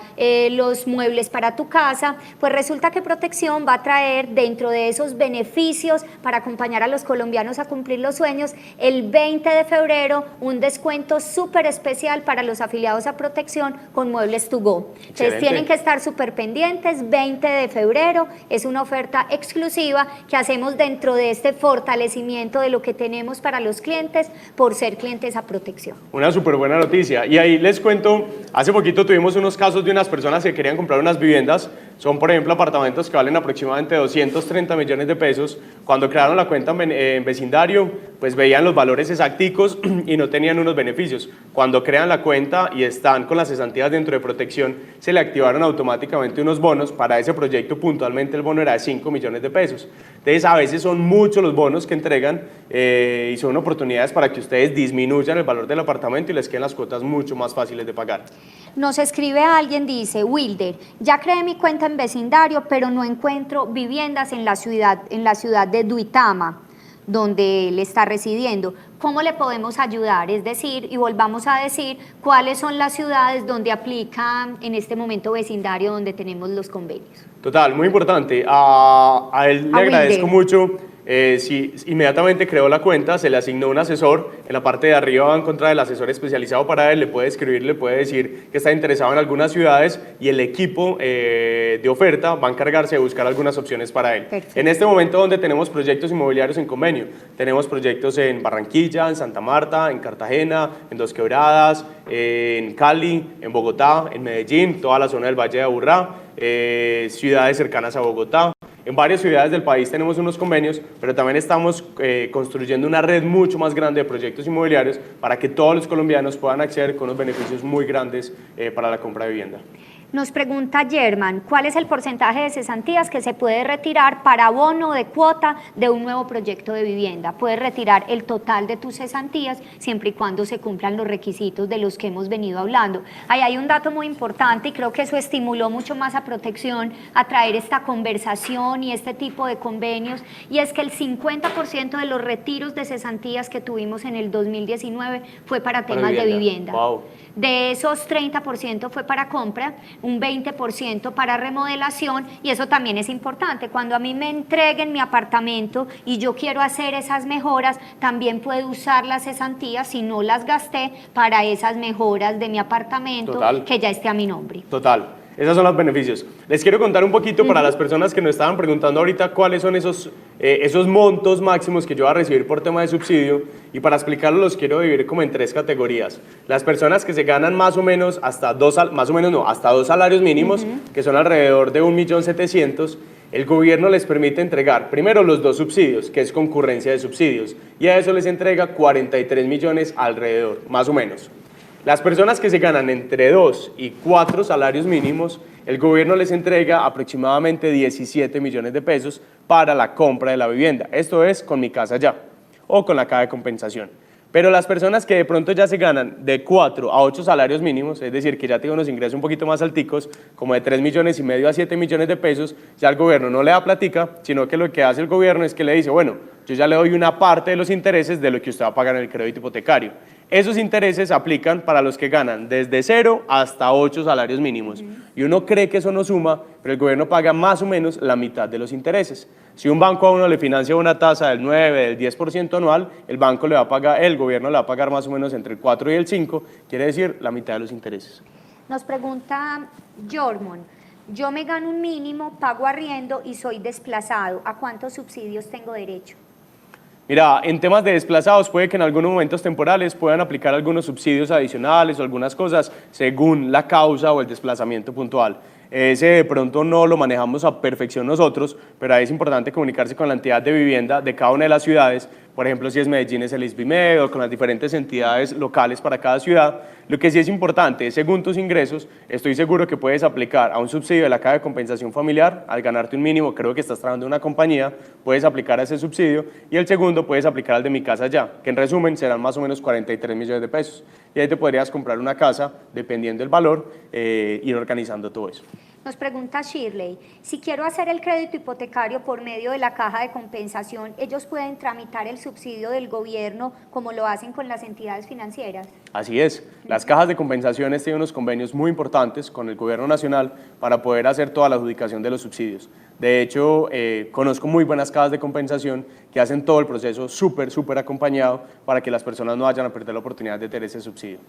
los muebles para tu casa, pues resulta que Protección va a traer dentro de esos beneficios para acompañar a los colombianos a cumplir los sueños, el 20 de febrero un descuento súper especial para los afiliados a Protección con Muebles to Go. Entonces tienen que estar súper pendientes, 20 de febrero es una oferta exclusiva que hacemos dentro de este fortalecimiento de lo que tenemos para los clientes por ser clientes a Protección. Una súper buena noticia. Y ahí les cuento, hace poquito tuvimos unos casos de unas personas que querían comprar unas viviendas. Son, por ejemplo, apartamentos que valen aproximadamente 230 millones de pesos. Cuando crearon la cuenta en vecindario, pues veían los valores exacticos y no tenían unos beneficios. Cuando crean la cuenta y están con las cesantías dentro de Protección, se le activaron automáticamente unos bonos. Para ese proyecto, puntualmente, el bono era de 5 millones de pesos. Entonces, a veces son muchos los bonos que entregan y son oportunidades para que ustedes disminuyan el valor del apartamento y les queden las cuotas mucho más fáciles de pagar. Nos escribe alguien, dice, Wilder, ya creé mi cuenta en vecindario, pero no encuentro viviendas en la ciudad de Duitama, donde él está residiendo. ¿Cómo le podemos ayudar? Es decir, y volvamos a decir, ¿cuáles son las ciudades donde aplican en este momento vecindario, donde tenemos los convenios? Total, muy importante. A él le agradezco mucho. Si inmediatamente creó la cuenta, se le asignó un asesor. En la parte de arriba va a encontrar el asesor especializado para él. Le puede escribir, le puede decir que está interesado en algunas ciudades y el equipo de oferta va a encargarse de buscar algunas opciones para él. Perfecto. En este momento, donde tenemos proyectos inmobiliarios en convenio, tenemos proyectos en Barranquilla, en Santa Marta, en Cartagena, en Dos Quebradas, en Cali, en Bogotá, en Medellín, toda la zona del Valle de Aburrá, ciudades cercanas a Bogotá. En varias ciudades del país tenemos unos convenios, pero también estamos construyendo una red mucho más grande de proyectos inmobiliarios para que todos los colombianos puedan acceder con unos beneficios muy grandes para la compra de vivienda. Nos pregunta German, ¿cuál es el porcentaje de cesantías que se puede retirar para abono de cuota de un nuevo proyecto de vivienda? Puedes retirar el total de tus cesantías siempre y cuando se cumplan los requisitos de los que hemos venido hablando. Ahí hay un dato muy importante y creo que eso estimuló mucho más a Protección a traer esta conversación y este tipo de convenios, y es que el 50% de los retiros de cesantías que tuvimos en el 2019 fue para temas de vivienda. Wow. De esos 30% fue para compra, un 20% para remodelación, y eso también es importante. Cuando a mí me entreguen mi apartamento y yo quiero hacer esas mejoras, también puedo usar las cesantías, si no las gasté, para esas mejoras de mi apartamento. Total. Que ya esté a mi nombre. Total. Esos son los beneficios. Les quiero contar un poquito para las personas que nos estaban preguntando ahorita cuáles son esos montos máximos que yo voy a recibir por tema de subsidio, y para explicarlo los quiero dividir como en 3 categorías. Las personas que se ganan más o menos hasta dos salarios mínimos, que son alrededor de 1.700.000, el gobierno les permite entregar primero los 2 subsidios, que es concurrencia de subsidios, y a eso les entrega 43 millones alrededor, más o menos. Las personas que se ganan entre 2 y 4 salarios mínimos, el gobierno les entrega aproximadamente 17 millones de pesos para la compra de la vivienda. Esto es con Mi Casa Ya o con la caja de compensación. Pero las personas que de pronto ya se ganan de 4 a 8 salarios mínimos, es decir, que ya tienen unos ingresos un poquito más alticos, como de 3,5 millones a 7 millones de pesos, ya el gobierno no le da platica, sino que lo que hace el gobierno es que le dice, bueno, yo ya le doy una parte de los intereses de lo que usted va a pagar en el crédito hipotecario. Esos intereses aplican para los que ganan desde 0 hasta 8 salarios mínimos. Y uno cree que eso no suma, pero el gobierno paga más o menos la mitad de los intereses. Si un banco a uno le financia una tasa del 9, del 10% anual, el gobierno le va a pagar más o menos entre el 4 y el 5, quiere decir la mitad de los intereses. Nos pregunta Jormon, yo me gano un mínimo, pago arriendo y soy desplazado, ¿a cuántos subsidios tengo derecho? Mira, en temas de desplazados puede que en algunos momentos temporales puedan aplicar algunos subsidios adicionales o algunas cosas según la causa o el desplazamiento puntual. Ese de pronto no lo manejamos a perfección nosotros, pero ahí es importante comunicarse con la entidad de vivienda de cada una de las ciudades. Por ejemplo, si es Medellín, es el ISBIMED, o con las diferentes entidades locales para cada ciudad. Lo que sí es importante es, según tus ingresos, estoy seguro que puedes aplicar a un subsidio de la Caja de Compensación Familiar. Al ganarte un mínimo, creo que estás trabajando en una compañía, puedes aplicar a ese subsidio. Y el segundo, puedes aplicar al de Mi Casa Ya, que en resumen serán más o menos 43 millones de pesos. Y ahí te podrías comprar una casa, dependiendo del valor, ir organizando todo eso. Nos pregunta Shirley, si quiero hacer el crédito hipotecario por medio de la Caja de Compensación, ¿ellos pueden tramitar el subsidio del gobierno como lo hacen con las entidades financieras? Así es, las cajas de compensaciones tienen unos convenios muy importantes con el gobierno nacional para poder hacer toda la adjudicación de los subsidios. De hecho, conozco muy buenas cajas de compensación que hacen todo el proceso súper acompañado para que las personas no vayan a perder la oportunidad de tener ese subsidio.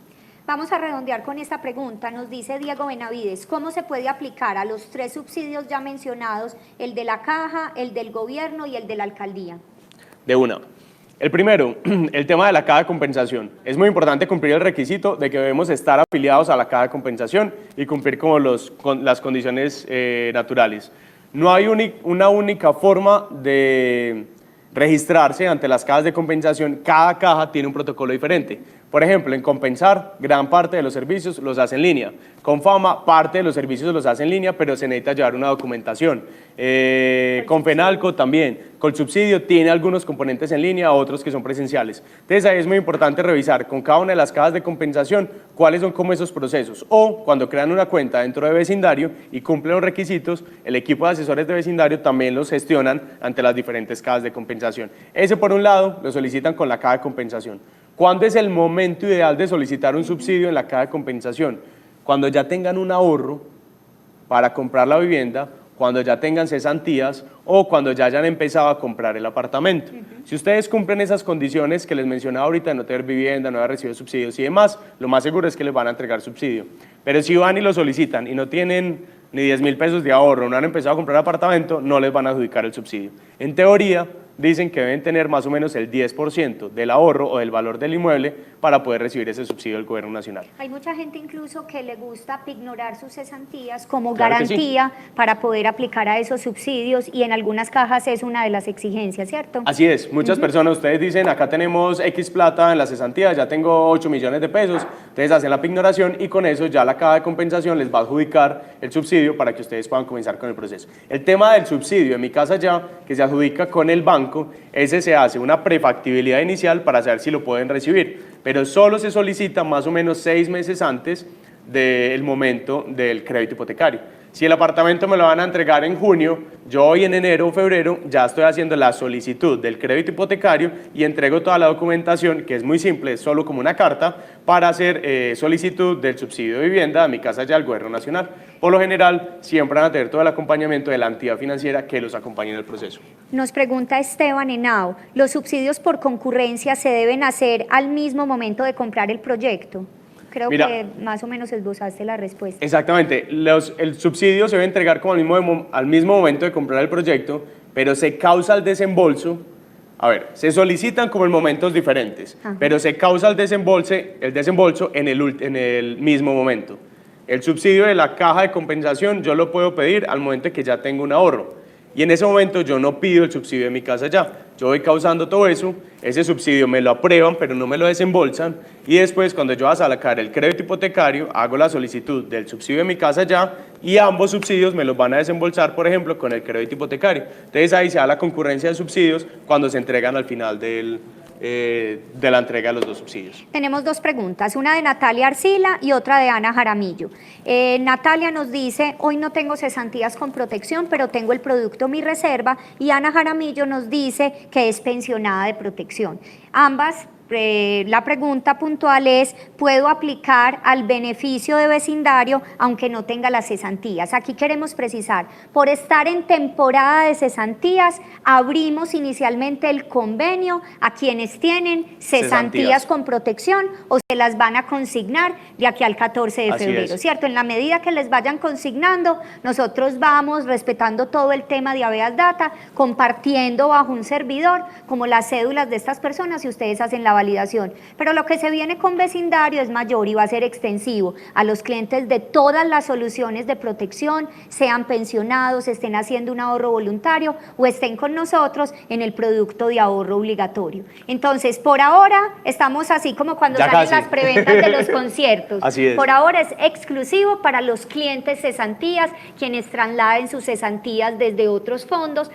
Vamos a redondear con esta pregunta. Nos dice Diego Benavides, ¿cómo se puede aplicar a los 3 subsidios ya mencionados, el de la caja, el del gobierno y el de la alcaldía? De una. El primero, el tema de la caja de compensación. Es muy importante cumplir el requisito de que debemos estar afiliados a la caja de compensación y cumplir con las condiciones naturales. No hay una única forma de registrarse ante las cajas de compensación. Cada caja tiene un protocolo diferente. Por ejemplo, en Compensar, gran parte de los servicios los hace en línea. Con Fama, parte de los servicios los hace en línea, pero se necesita llevar una documentación. Con Fenalco también. Colsubsidio tiene algunos componentes en línea, otros que son presenciales. Entonces ahí es muy importante revisar con cada una de las cajas de compensación cuáles son como esos procesos. O cuando crean una cuenta dentro de vecindario y cumplen los requisitos, el equipo de asesores de vecindario también los gestionan ante las diferentes cajas de compensación. Ese por un lado lo solicitan con la caja de compensación. ¿Cuándo es el momento ideal de solicitar un subsidio en la caja de compensación? Cuando ya tengan un ahorro para comprar la vivienda, cuando ya tengan cesantías o cuando ya hayan empezado a comprar el apartamento. Si ustedes cumplen esas condiciones que les mencionaba ahorita, de no tener vivienda, no haber recibido subsidios y demás, lo más seguro es que les van a entregar subsidio. Pero si van y lo solicitan y no tienen ni 10.000 pesos de ahorro, no han empezado a comprar apartamento, no les van a adjudicar el subsidio. En teoría, dicen que deben tener más o menos el 10% del ahorro o del valor del inmueble para poder recibir ese subsidio del gobierno nacional. Hay mucha gente incluso que le gusta ignorar sus cesantías como garantía para poder aplicar a esos subsidios y en algunas cajas es una de las exigencias, ¿cierto? Así es, muchas personas, ustedes dicen, acá tenemos X plata en las cesantías, ya tengo 8 millones de pesos, ustedes hacen la pignoración y con eso ya la caja de compensación les va a adjudicar el subsidio para que ustedes puedan comenzar con el proceso. El tema del subsidio en Mi Casa Ya, que se adjudica con el banco, ese se hace una prefactibilidad inicial para saber si lo pueden recibir, pero solo se solicita más o menos 6 meses antes del momento del crédito hipotecario. Si el apartamento me lo van a entregar en junio, yo hoy en enero o febrero ya estoy haciendo la solicitud del crédito hipotecario y entrego toda la documentación, que es muy simple, es solo como una carta, para hacer solicitud del subsidio de vivienda de Mi Casa Ya al gobierno nacional. Por lo general, siempre van a tener todo el acompañamiento de la entidad financiera que los acompañe en el proceso. Nos pregunta Esteban Henao, ¿los subsidios por concurrencia se deben hacer al mismo momento de comprar el proyecto? Creo que más o menos esbozaste la respuesta. Exactamente. El subsidio se debe entregar como al mismo momento de comprar el proyecto, pero se causa el desembolso. A ver, se solicitan como en momentos diferentes, pero se causa el desembolso en el mismo momento. El subsidio de la caja de compensación yo lo puedo pedir al momento en que ya tengo un ahorro. Y en ese momento yo no pido el subsidio de Mi Casa Ya. Yo voy causando todo eso, ese subsidio me lo aprueban, pero no me lo desembolsan. Y después, cuando yo voy a sacar el crédito hipotecario, hago la solicitud del subsidio de Mi Casa Ya y ambos subsidios me los van a desembolsar, por ejemplo, con el crédito hipotecario. Entonces ahí se da la concurrencia de subsidios cuando se entregan al final de la entrega de los 2 subsidios. Tenemos 2 preguntas, una de Natalia Arcila y otra de Ana Jaramillo. Natalia nos dice, hoy no tengo cesantías con protección, pero tengo el producto Mi Reserva, y Ana Jaramillo nos dice que es pensionada de protección. Ambas, la pregunta puntual es, ¿puedo aplicar al beneficio de vecindario aunque no tenga las cesantías? Aquí queremos precisar, por estar en temporada de cesantías, abrimos inicialmente el convenio a quienes tienen cesantías con protección o se las van a consignar de aquí al 14 de febrero, ¿cierto? En la medida que les vayan consignando, nosotros vamos respetando todo el tema de habeas data, compartiendo bajo un servidor como las cédulas de estas personas y ustedes hacen la validación. Pero lo que se viene con vecindario es mayor y va a ser extensivo a los clientes de todas las soluciones de protección, sean pensionados, estén haciendo un ahorro voluntario o estén con nosotros en el producto de ahorro obligatorio. Entonces, por ahora estamos así como cuando ya salen casi. las preventas de los conciertos. Así es. Por ahora es exclusivo para los clientes cesantías, quienes trasladen sus cesantías desde otros fondos,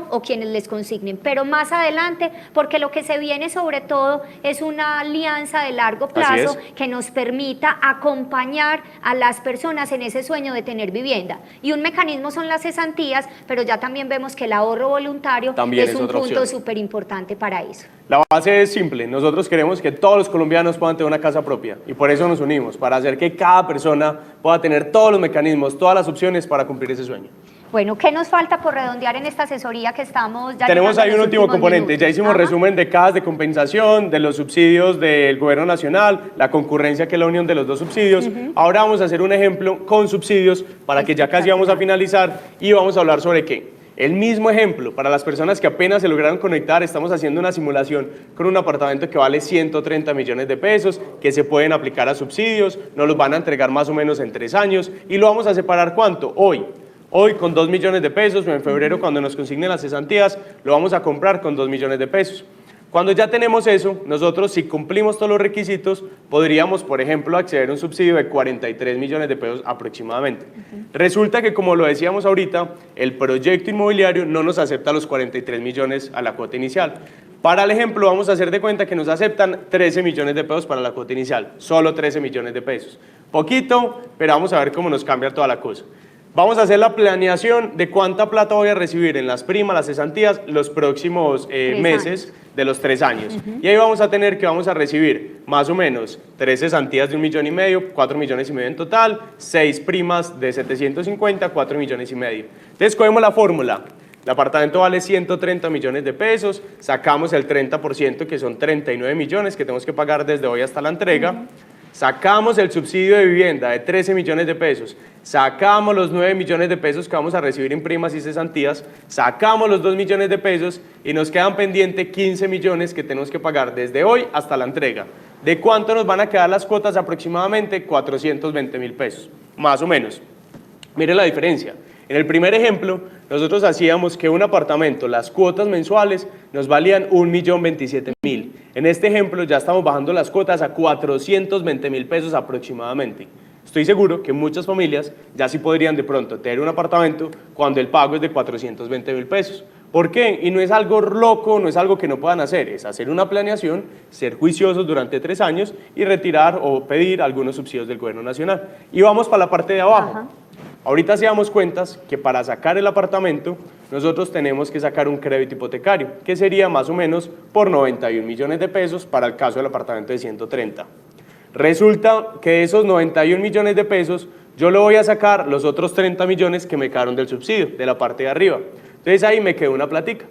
o quienes les consignen, pero más adelante, porque lo que se viene sobre todo es una alianza de largo plazo que nos permita acompañar a las personas en ese sueño de tener vivienda. Y un mecanismo son las cesantías, pero ya también vemos que el ahorro voluntario también es un punto súper importante para eso. La base es simple, nosotros queremos que todos los colombianos puedan tener una casa propia y por eso nos unimos, para hacer que cada persona pueda tener todos los mecanismos, todas las opciones para cumplir ese sueño. Bueno, ¿qué nos falta por redondear en esta asesoría que estamos ya? Tenemos ahí un último componente, minutos. Ya hicimos resumen de cajas de compensación, de los subsidios del gobierno nacional, la concurrencia que es la unión de los dos subsidios. Ahora vamos a hacer un ejemplo con subsidios para que ya casi vamos a finalizar y vamos a hablar sobre qué. El mismo ejemplo, para las personas que apenas se lograron conectar, estamos haciendo una simulación con un apartamento que vale 130 millones de pesos, que se pueden aplicar a subsidios, nos los van a entregar más o menos en 3 años y lo vamos a separar ¿cuánto? Hoy con 2 millones de pesos o en febrero cuando nos consignen las cesantías, lo vamos a comprar con 2 millones de pesos. Cuando ya tenemos eso, nosotros si cumplimos todos los requisitos, podríamos, por ejemplo, acceder a un subsidio de 43 millones de pesos aproximadamente. Resulta que, como lo decíamos ahorita, el proyecto inmobiliario no nos acepta los 43 millones a la cuota inicial. Para el ejemplo, vamos a hacer de cuenta que nos aceptan 13 millones de pesos para la cuota inicial, solo 13 millones de pesos. Poquito, pero vamos a ver cómo nos cambia toda la cosa. Vamos a hacer la planeación de cuánta plata voy a recibir en las primas, las cesantías, los próximos meses de los 3 años. Y ahí vamos a tener que vamos a recibir más o menos 3 cesantías de 1,5 millones, 4,5 millones en total, 6 primas de 750, 4,5 millones. Entonces, cogemos la fórmula. El apartamento vale 130 millones de pesos, sacamos el 30%, que son 39 millones que tenemos que pagar desde hoy hasta la entrega. Sacamos el subsidio de vivienda de 13 millones de pesos, sacamos los 9 millones de pesos que vamos a recibir en primas y cesantías, sacamos los 2 millones de pesos y nos quedan pendientes 15 millones que tenemos que pagar desde hoy hasta la entrega. ¿De cuánto nos van a quedar las cuotas? Aproximadamente 420.000 pesos, más o menos. Mire la diferencia. En el primer ejemplo, nosotros hacíamos que un apartamento, las cuotas mensuales, nos valían 1.027.000. En este ejemplo ya estamos bajando las cuotas a 420.000 pesos aproximadamente. Estoy seguro que muchas familias ya sí podrían de pronto tener un apartamento cuando el pago es de 420.000 pesos. ¿Por qué? Y no es algo loco, no es algo que no puedan hacer, es hacer una planeación, ser juiciosos durante 3 años y retirar o pedir algunos subsidios del gobierno nacional. Y vamos para la parte de abajo. Ahorita hacíamos cuentas que para sacar el apartamento nosotros tenemos que sacar un crédito hipotecario, que sería más o menos por 91 millones de pesos para el caso del apartamento de 130. Resulta que de esos 91 millones de pesos yo le voy a sacar los otros 30 millones que me quedaron del subsidio, de la parte de arriba. Entonces ahí me quedó una platica.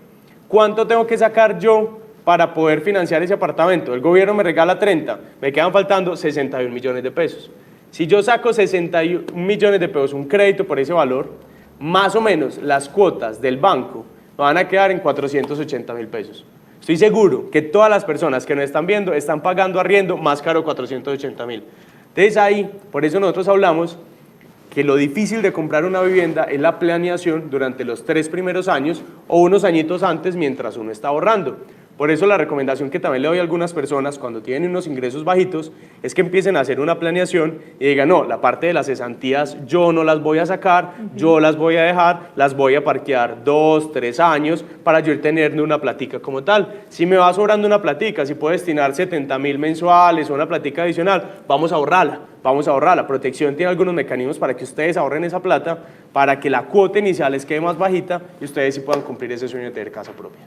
¿Cuánto tengo que sacar yo para poder financiar ese apartamento? El gobierno me regala 30, me quedan faltando 61 millones de pesos. Si yo saco 61 millones de pesos, un crédito por ese valor, más o menos las cuotas del banco me van a quedar en 480.000 pesos. Estoy seguro que todas las personas que nos están viendo están pagando arriendo más caro 480.000. Entonces ahí, por eso nosotros hablamos que lo difícil de comprar una vivienda es la planeación durante los 3 primeros años o unos añitos antes mientras uno está ahorrando. Por eso la recomendación que también le doy a algunas personas cuando tienen unos ingresos bajitos es que empiecen a hacer una planeación y digan, no, la parte de las cesantías yo no las voy a sacar, yo las voy a dejar, las voy a parquear 2, 3 años para yo ir teniendo una platica como tal. Si me va sobrando una platica, si puedo destinar 70.000 mensuales o una platica adicional, vamos a ahorrarla. Vamos a ahorrarla. Protección tiene algunos mecanismos para que ustedes ahorren esa plata, para que la cuota inicial les quede más bajita y ustedes sí puedan cumplir ese sueño de tener casa propia.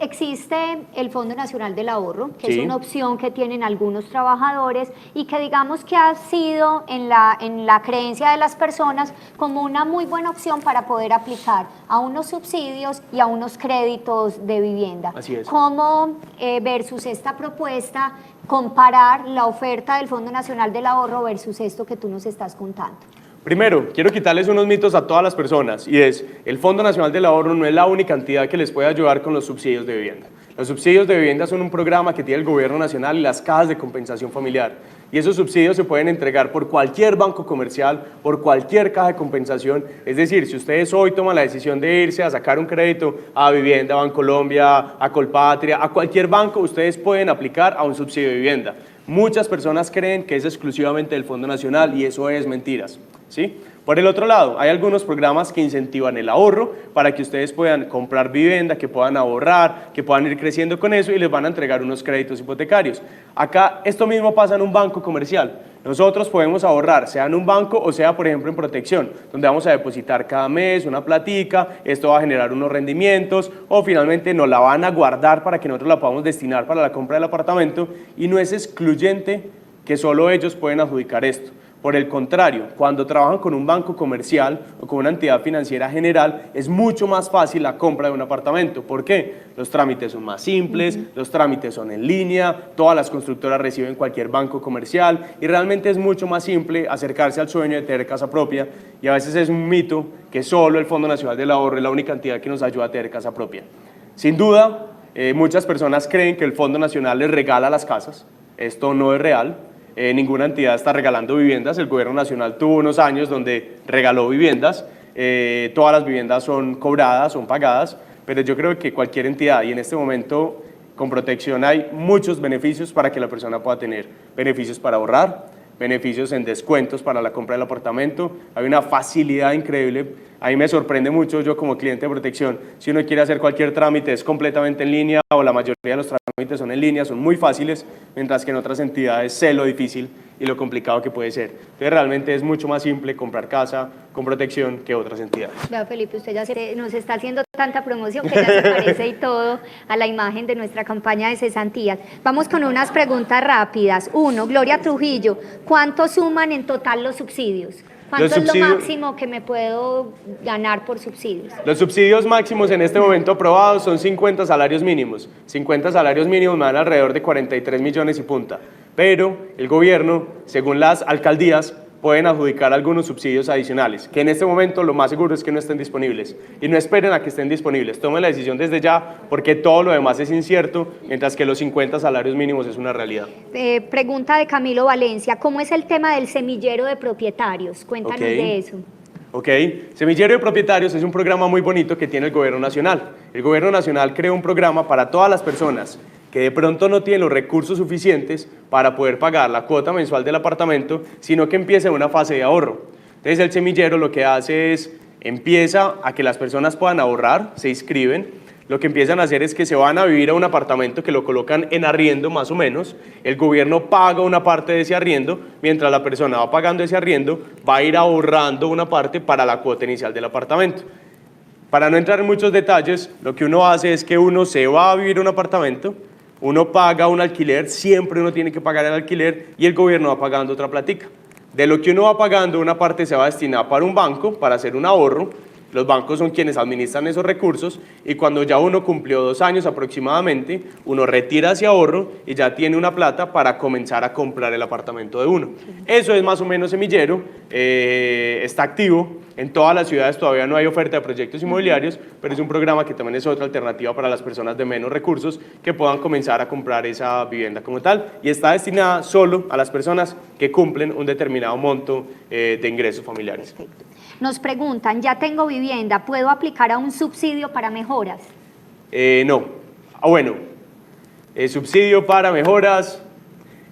Existe el Fondo Nacional del Ahorro, que es una opción que tienen algunos trabajadores y que digamos que ha sido en la creencia de las personas como una muy buena opción para poder aplicar a unos subsidios y a unos créditos de vivienda. Así es. ¿Cómo versus esta propuesta comparar la oferta del Fondo Nacional del Ahorro versus esto que tú nos estás contando? Primero, quiero quitarles unos mitos a todas las personas y es, el Fondo Nacional del Ahorro no es la única entidad que les puede ayudar con los subsidios de vivienda. Los subsidios de vivienda son un programa que tiene el gobierno nacional y las cajas de compensación familiar. Y esos subsidios se pueden entregar por cualquier banco comercial, por cualquier caja de compensación. Es decir, si ustedes hoy toman la decisión de irse a sacar un crédito a Vivienda, Bancolombia, a Colpatria, a cualquier banco, ustedes pueden aplicar a un subsidio de vivienda. Muchas personas creen que es exclusivamente del Fondo Nacional y eso es mentiras, ¿sí? Por el otro lado, hay algunos programas que incentivan el ahorro para que ustedes puedan comprar vivienda, que puedan ahorrar, que puedan ir creciendo con eso y les van a entregar unos créditos hipotecarios. Acá esto mismo pasa en un banco comercial. Nosotros podemos ahorrar, sea en un banco o sea, por ejemplo, en Protección, donde vamos a depositar cada mes una platica, esto va a generar unos rendimientos o finalmente nos la van a guardar para que nosotros la podamos destinar para la compra del apartamento y no es excluyente que solo ellos pueden adjudicar esto. Por el contrario, cuando trabajan con un banco comercial o con una entidad financiera general, es mucho más fácil la compra de un apartamento. ¿Por qué? Los trámites son más simples, los trámites son en línea, todas las constructoras reciben cualquier banco comercial y realmente es mucho más simple acercarse al sueño de tener casa propia y a veces es un mito que solo el Fondo Nacional del Ahorro es la única entidad que nos ayuda a tener casa propia. Sin duda, muchas personas creen que el Fondo Nacional les regala las casas. Esto no es real. Ninguna entidad está regalando viviendas, el gobierno nacional tuvo unos años donde regaló viviendas, todas las viviendas son cobradas, son pagadas, pero yo creo que cualquier entidad y en este momento con Protección hay muchos beneficios para que la persona pueda tener, beneficios para ahorrar, beneficios en descuentos para la compra del apartamento, hay una facilidad increíble, a mí me sorprende mucho yo como cliente de Protección, si uno quiere hacer cualquier trámite es completamente en línea o la mayoría de los trámites son en línea, son muy fáciles, mientras que en otras entidades sé lo difícil y lo complicado que puede ser. Entonces realmente es mucho más simple comprar casa con Protección que otras entidades. Vea, Felipe, usted ya nos está haciendo tanta promoción que ya se parece y todo a la imagen de nuestra campaña de cesantías. Vamos con unas preguntas rápidas. Uno, Gloria Trujillo, ¿cuánto suman en total los subsidios? ¿Cuánto es lo máximo que me puedo ganar por subsidios? Los subsidios máximos en este momento aprobados son 50 salarios mínimos. 50 salarios mínimos me dan alrededor de 43 millones y punta. Pero el gobierno, según las alcaldías, pueden adjudicar algunos subsidios adicionales, que en este momento lo más seguro es que no estén disponibles. Y no esperen a que estén disponibles, tomen la decisión desde ya, porque todo lo demás es incierto, mientras que los 50 salarios mínimos es una realidad. Pregunta de Camilo Valencia, ¿cómo es el tema del semillero de propietarios? Cuéntanos de eso. Ok, Semillero de Propietarios es un programa muy bonito que tiene el Gobierno Nacional. El Gobierno Nacional creó un programa para todas las personas que de pronto no tienen los recursos suficientes para poder pagar la cuota mensual del apartamento, sino que empieza en una fase de ahorro. Entonces el semillero lo que hace es, empieza a que las personas puedan ahorrar, se inscriben, lo que empiezan a hacer es que se van a vivir a un apartamento que lo colocan en arriendo más o menos, el gobierno paga una parte de ese arriendo, mientras la persona va pagando ese arriendo, va a ir ahorrando una parte para la cuota inicial del apartamento. Para no entrar en muchos detalles, lo que uno hace es que uno se va a vivir a un apartamento, uno paga un alquiler, siempre uno tiene que pagar el alquiler y el gobierno va pagando otra platica. De lo que uno va pagando, una parte se va a destinar para un banco, para hacer un ahorro. Los bancos son quienes administran esos recursos y cuando ya uno cumplió 2 años aproximadamente, uno retira ese ahorro y ya tiene una plata para comenzar a comprar el apartamento de uno. Eso es más o menos semillero, está activo. En todas las ciudades todavía no hay oferta de proyectos inmobiliarios, pero es un programa que también es otra alternativa para las personas de menos recursos que puedan comenzar a comprar esa vivienda como tal y está destinada solo a las personas que cumplen un determinado monto de ingresos familiares. Perfecto. Nos preguntan, ya tengo vivienda, ¿puedo aplicar a un subsidio para mejoras? No. Bueno, subsidio para mejoras,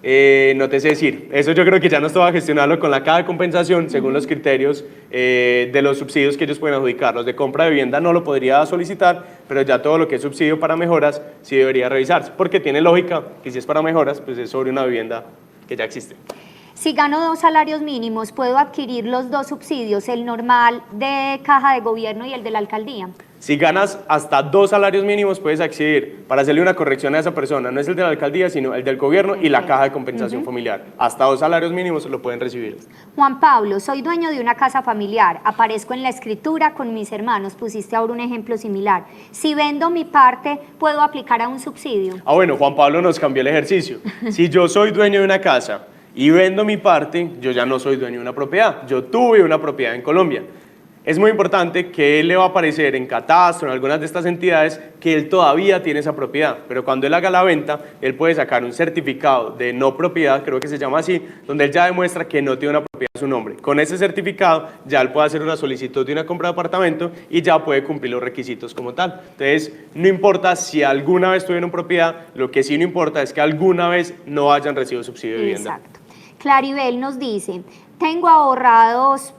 no te sé decir. Eso yo creo que ya nos toca gestionarlo con la caja de compensación según los criterios de los subsidios que ellos pueden adjudicar. Los de compra de vivienda no lo podría solicitar, pero ya todo lo que es subsidio para mejoras sí debería revisarse, porque tiene lógica que si es para mejoras, pues es sobre una vivienda que ya existe. Si gano 2 salarios mínimos, ¿puedo adquirir los 2 subsidios, el normal de caja de gobierno y el de la alcaldía? Si ganas hasta 2 salarios mínimos, puedes acceder para hacerle una corrección a esa persona. No es el de la alcaldía, sino el del gobierno y la caja de compensación familiar. Hasta 2 salarios mínimos lo pueden recibir. Juan Pablo, soy dueño de una casa familiar. Aparezco en la escritura con mis hermanos. Pusiste ahora un ejemplo similar. Si vendo mi parte, ¿puedo aplicar a un subsidio? Bueno, Juan Pablo nos cambió el ejercicio. Si yo soy dueño de una casa y vendo mi parte, yo ya no soy dueño de una propiedad. Yo tuve una propiedad en Colombia. es muy importante que él le va a aparecer en Catastro, en algunas de estas entidades, que él todavía tiene esa propiedad, pero cuando él haga la venta, él puede sacar un certificado de no propiedad, creo que se llama así, donde él ya demuestra que no tiene una propiedad a su nombre. Con ese certificado ya él puede hacer una solicitud de una compra de apartamento y ya puede cumplir los requisitos como tal. Entonces, no importa si alguna vez tuvieron propiedad, lo que sí no importa es que alguna vez no hayan recibido subsidio de vivienda. Exacto. Claribel nos dice, tengo ahorrados,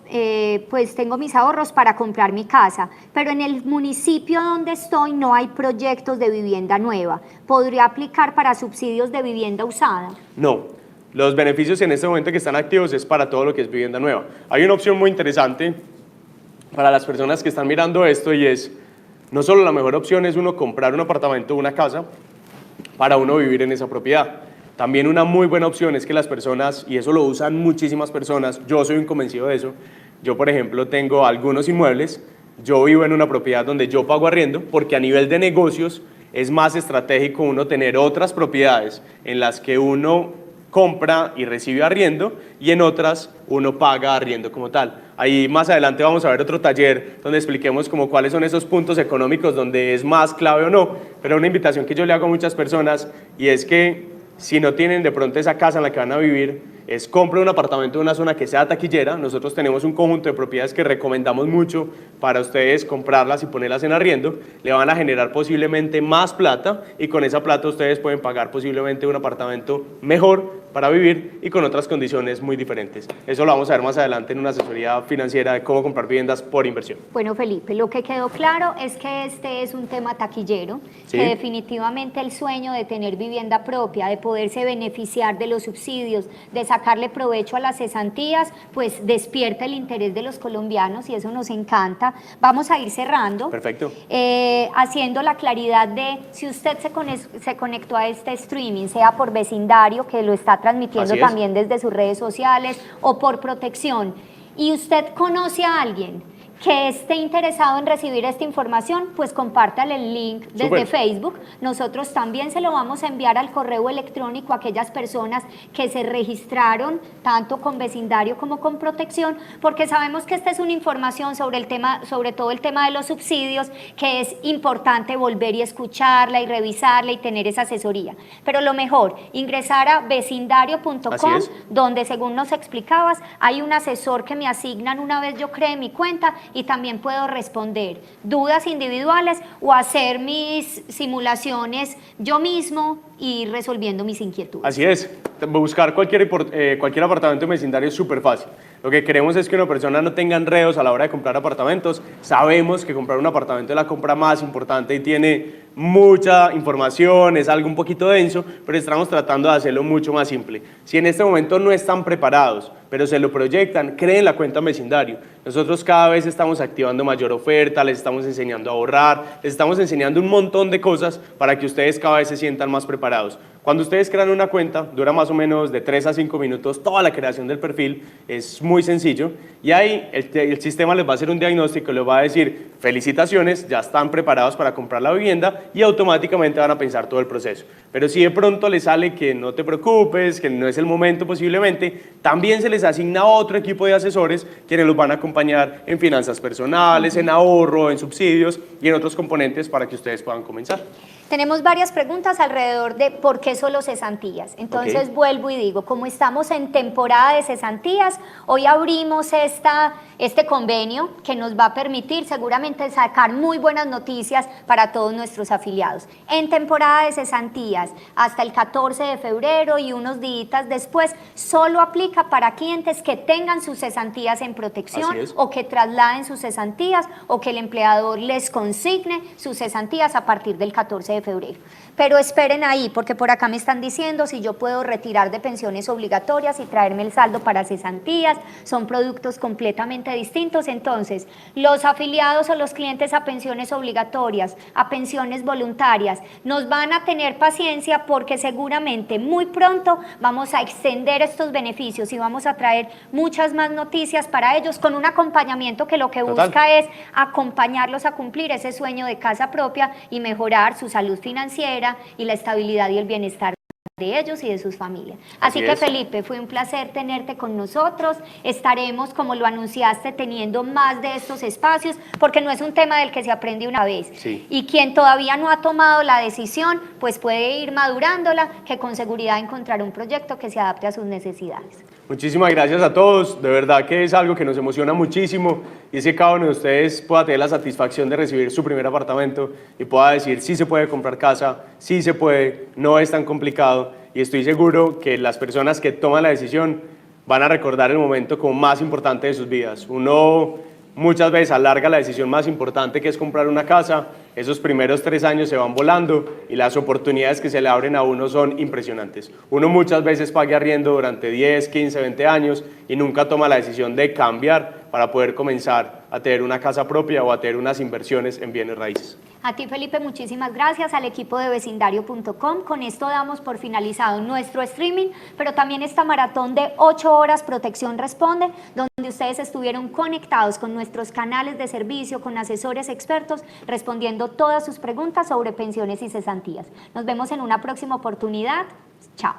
pues tengo mis ahorros para comprar mi casa, pero en el municipio donde estoy no hay proyectos de vivienda nueva. ¿Podría aplicar para subsidios de vivienda usada? No, los beneficios en este momento que están activos es para todo lo que es vivienda nueva. Hay una opción muy interesante para las personas que están mirando esto y es, no solo la mejor opción es uno comprar un apartamento o una casa para uno vivir en esa propiedad. También una muy buena opción es que las personas, y eso lo usan muchísimas personas, yo soy un convencido de eso, yo por ejemplo tengo algunos inmuebles, yo vivo en una propiedad donde yo pago arriendo, porque a nivel de negocios es más estratégico uno tener otras propiedades en las que uno compra y recibe arriendo y en otras uno paga arriendo como tal. Ahí más adelante vamos a ver otro taller donde expliquemos como cuáles son esos puntos económicos donde es más clave o no, pero una invitación que yo le hago a muchas personas y es que si no tienen de pronto esa casa en la que van a vivir, es compre un apartamento en una zona que sea taquillera. Nosotros tenemos un conjunto de propiedades que recomendamos mucho para ustedes comprarlas y ponerlas en arriendo. Le van a generar posiblemente más plata y con esa plata ustedes pueden pagar posiblemente un apartamento mejor para vivir y con otras condiciones muy diferentes. Eso lo vamos a ver más adelante en una asesoría financiera de cómo comprar viviendas por inversión. Bueno, Felipe, lo que quedó claro es que este es un tema taquillero, ¿sí? Que definitivamente el sueño de tener vivienda propia, de poderse beneficiar de los subsidios, de sacarle provecho a las cesantías, pues despierta el interés de los colombianos y eso nos encanta. Vamos a ir cerrando. Perfecto. Haciendo la claridad de si usted se conectó a este streaming, sea por vecindario, que lo está transmitiendo también desde sus redes sociales, o por protección, y usted conoce a alguien que esté interesado en recibir esta información, pues compártale el link desde Facebook. Nosotros también se lo vamos a enviar al correo electrónico a aquellas personas que se registraron tanto con vecindario como con protección, porque sabemos que esta es una información sobre el tema, sobre todo el tema de los subsidios, que es importante volver y escucharla y revisarla y tener esa asesoría. Pero lo mejor, ingresar a vecindario.com, donde según nos explicabas, hay un asesor que me asignan una vez yo cree mi cuenta y también puedo responder dudas individuales o hacer mis simulaciones yo mismo y resolviendo mis inquietudes. Así es, buscar cualquier apartamento en vecindario es súper fácil. Lo que queremos es que una persona no tenga enredos a la hora de comprar apartamentos. Sabemos que comprar un apartamento es la compra más importante y tiene mucha información, es algo un poquito denso, pero estamos tratando de hacerlo mucho más simple. Si en este momento no están preparados, pero se lo proyectan, creen la cuenta en vecindario. Nosotros cada vez estamos activando mayor oferta, les estamos enseñando a ahorrar, les estamos enseñando un montón de cosas para que ustedes cada vez se sientan más preparados. Cuando ustedes crean una cuenta, dura más o menos de 3 a 5 minutos toda la creación del perfil, es muy sencillo y ahí el sistema les va a hacer un diagnóstico, les va a decir felicitaciones, ya están preparados para comprar la vivienda y automáticamente van a pensar todo el proceso. Pero si de pronto les sale que no te preocupes, que no es el momento posiblemente, también se les asigna otro equipo de asesores quienes los van a acompañar en finanzas personales, en ahorro, en subsidios y en otros componentes para que ustedes puedan comenzar. Tenemos varias preguntas alrededor de por qué solo cesantías. Entonces vuelvo y digo, como estamos en temporada de cesantías, hoy abrimos este convenio que nos va a permitir seguramente sacar muy buenas noticias para todos nuestros afiliados. En temporada de cesantías, hasta el 14 de febrero y unos días después, solo aplica para clientes que tengan sus cesantías en protección o que trasladen sus cesantías o que el empleador les consigne sus cesantías a partir del 14 de febrero. Pero esperen ahí, porque por acá me están diciendo si yo puedo retirar de pensiones obligatorias y traerme el saldo para cesantías. Son productos completamente distintos. Entonces, los afiliados o los clientes a pensiones obligatorias, a pensiones voluntarias, nos van a tener paciencia porque seguramente muy pronto vamos a extender estos beneficios y vamos a traer muchas más noticias para ellos con un acompañamiento que lo que busca es acompañarlos a cumplir ese sueño de casa propia y mejorar su salud financiera y la estabilidad y el bienestar de ellos y de sus familias. Así que es. Felipe, fue un placer tenerte con nosotros. Estaremos, como lo anunciaste, teniendo más de estos espacios, porque no es un tema del que se aprende una vez. Sí. Y quien todavía no ha tomado la decisión, pues puede ir madurándola, que con seguridad encontrará un proyecto que se adapte a sus necesidades. Muchísimas gracias a todos, de verdad que es algo que nos emociona muchísimo y es que cada uno de ustedes pueda tener la satisfacción de recibir su primer apartamento y pueda decir sí se puede comprar casa, sí se puede, no es tan complicado y estoy seguro que las personas que toman la decisión van a recordar el momento como más importante de sus vidas. Uno muchas veces alarga la decisión más importante que es comprar una casa, esos primeros 3 años se van volando y las oportunidades que se le abren a uno son impresionantes. Uno muchas veces paga arriendo durante 10, 15, 20 años y nunca toma la decisión de cambiar para poder comenzar a tener una casa propia o a tener unas inversiones en bienes raíces. A ti, Felipe, muchísimas gracias, al equipo de vecindario.com. Con esto damos por finalizado nuestro streaming, pero también esta maratón de 8 horas Protección Responde, donde ustedes estuvieron conectados con nuestros canales de servicio, con asesores expertos, respondiendo todas sus preguntas sobre pensiones y cesantías. Nos vemos en una próxima oportunidad. Chao.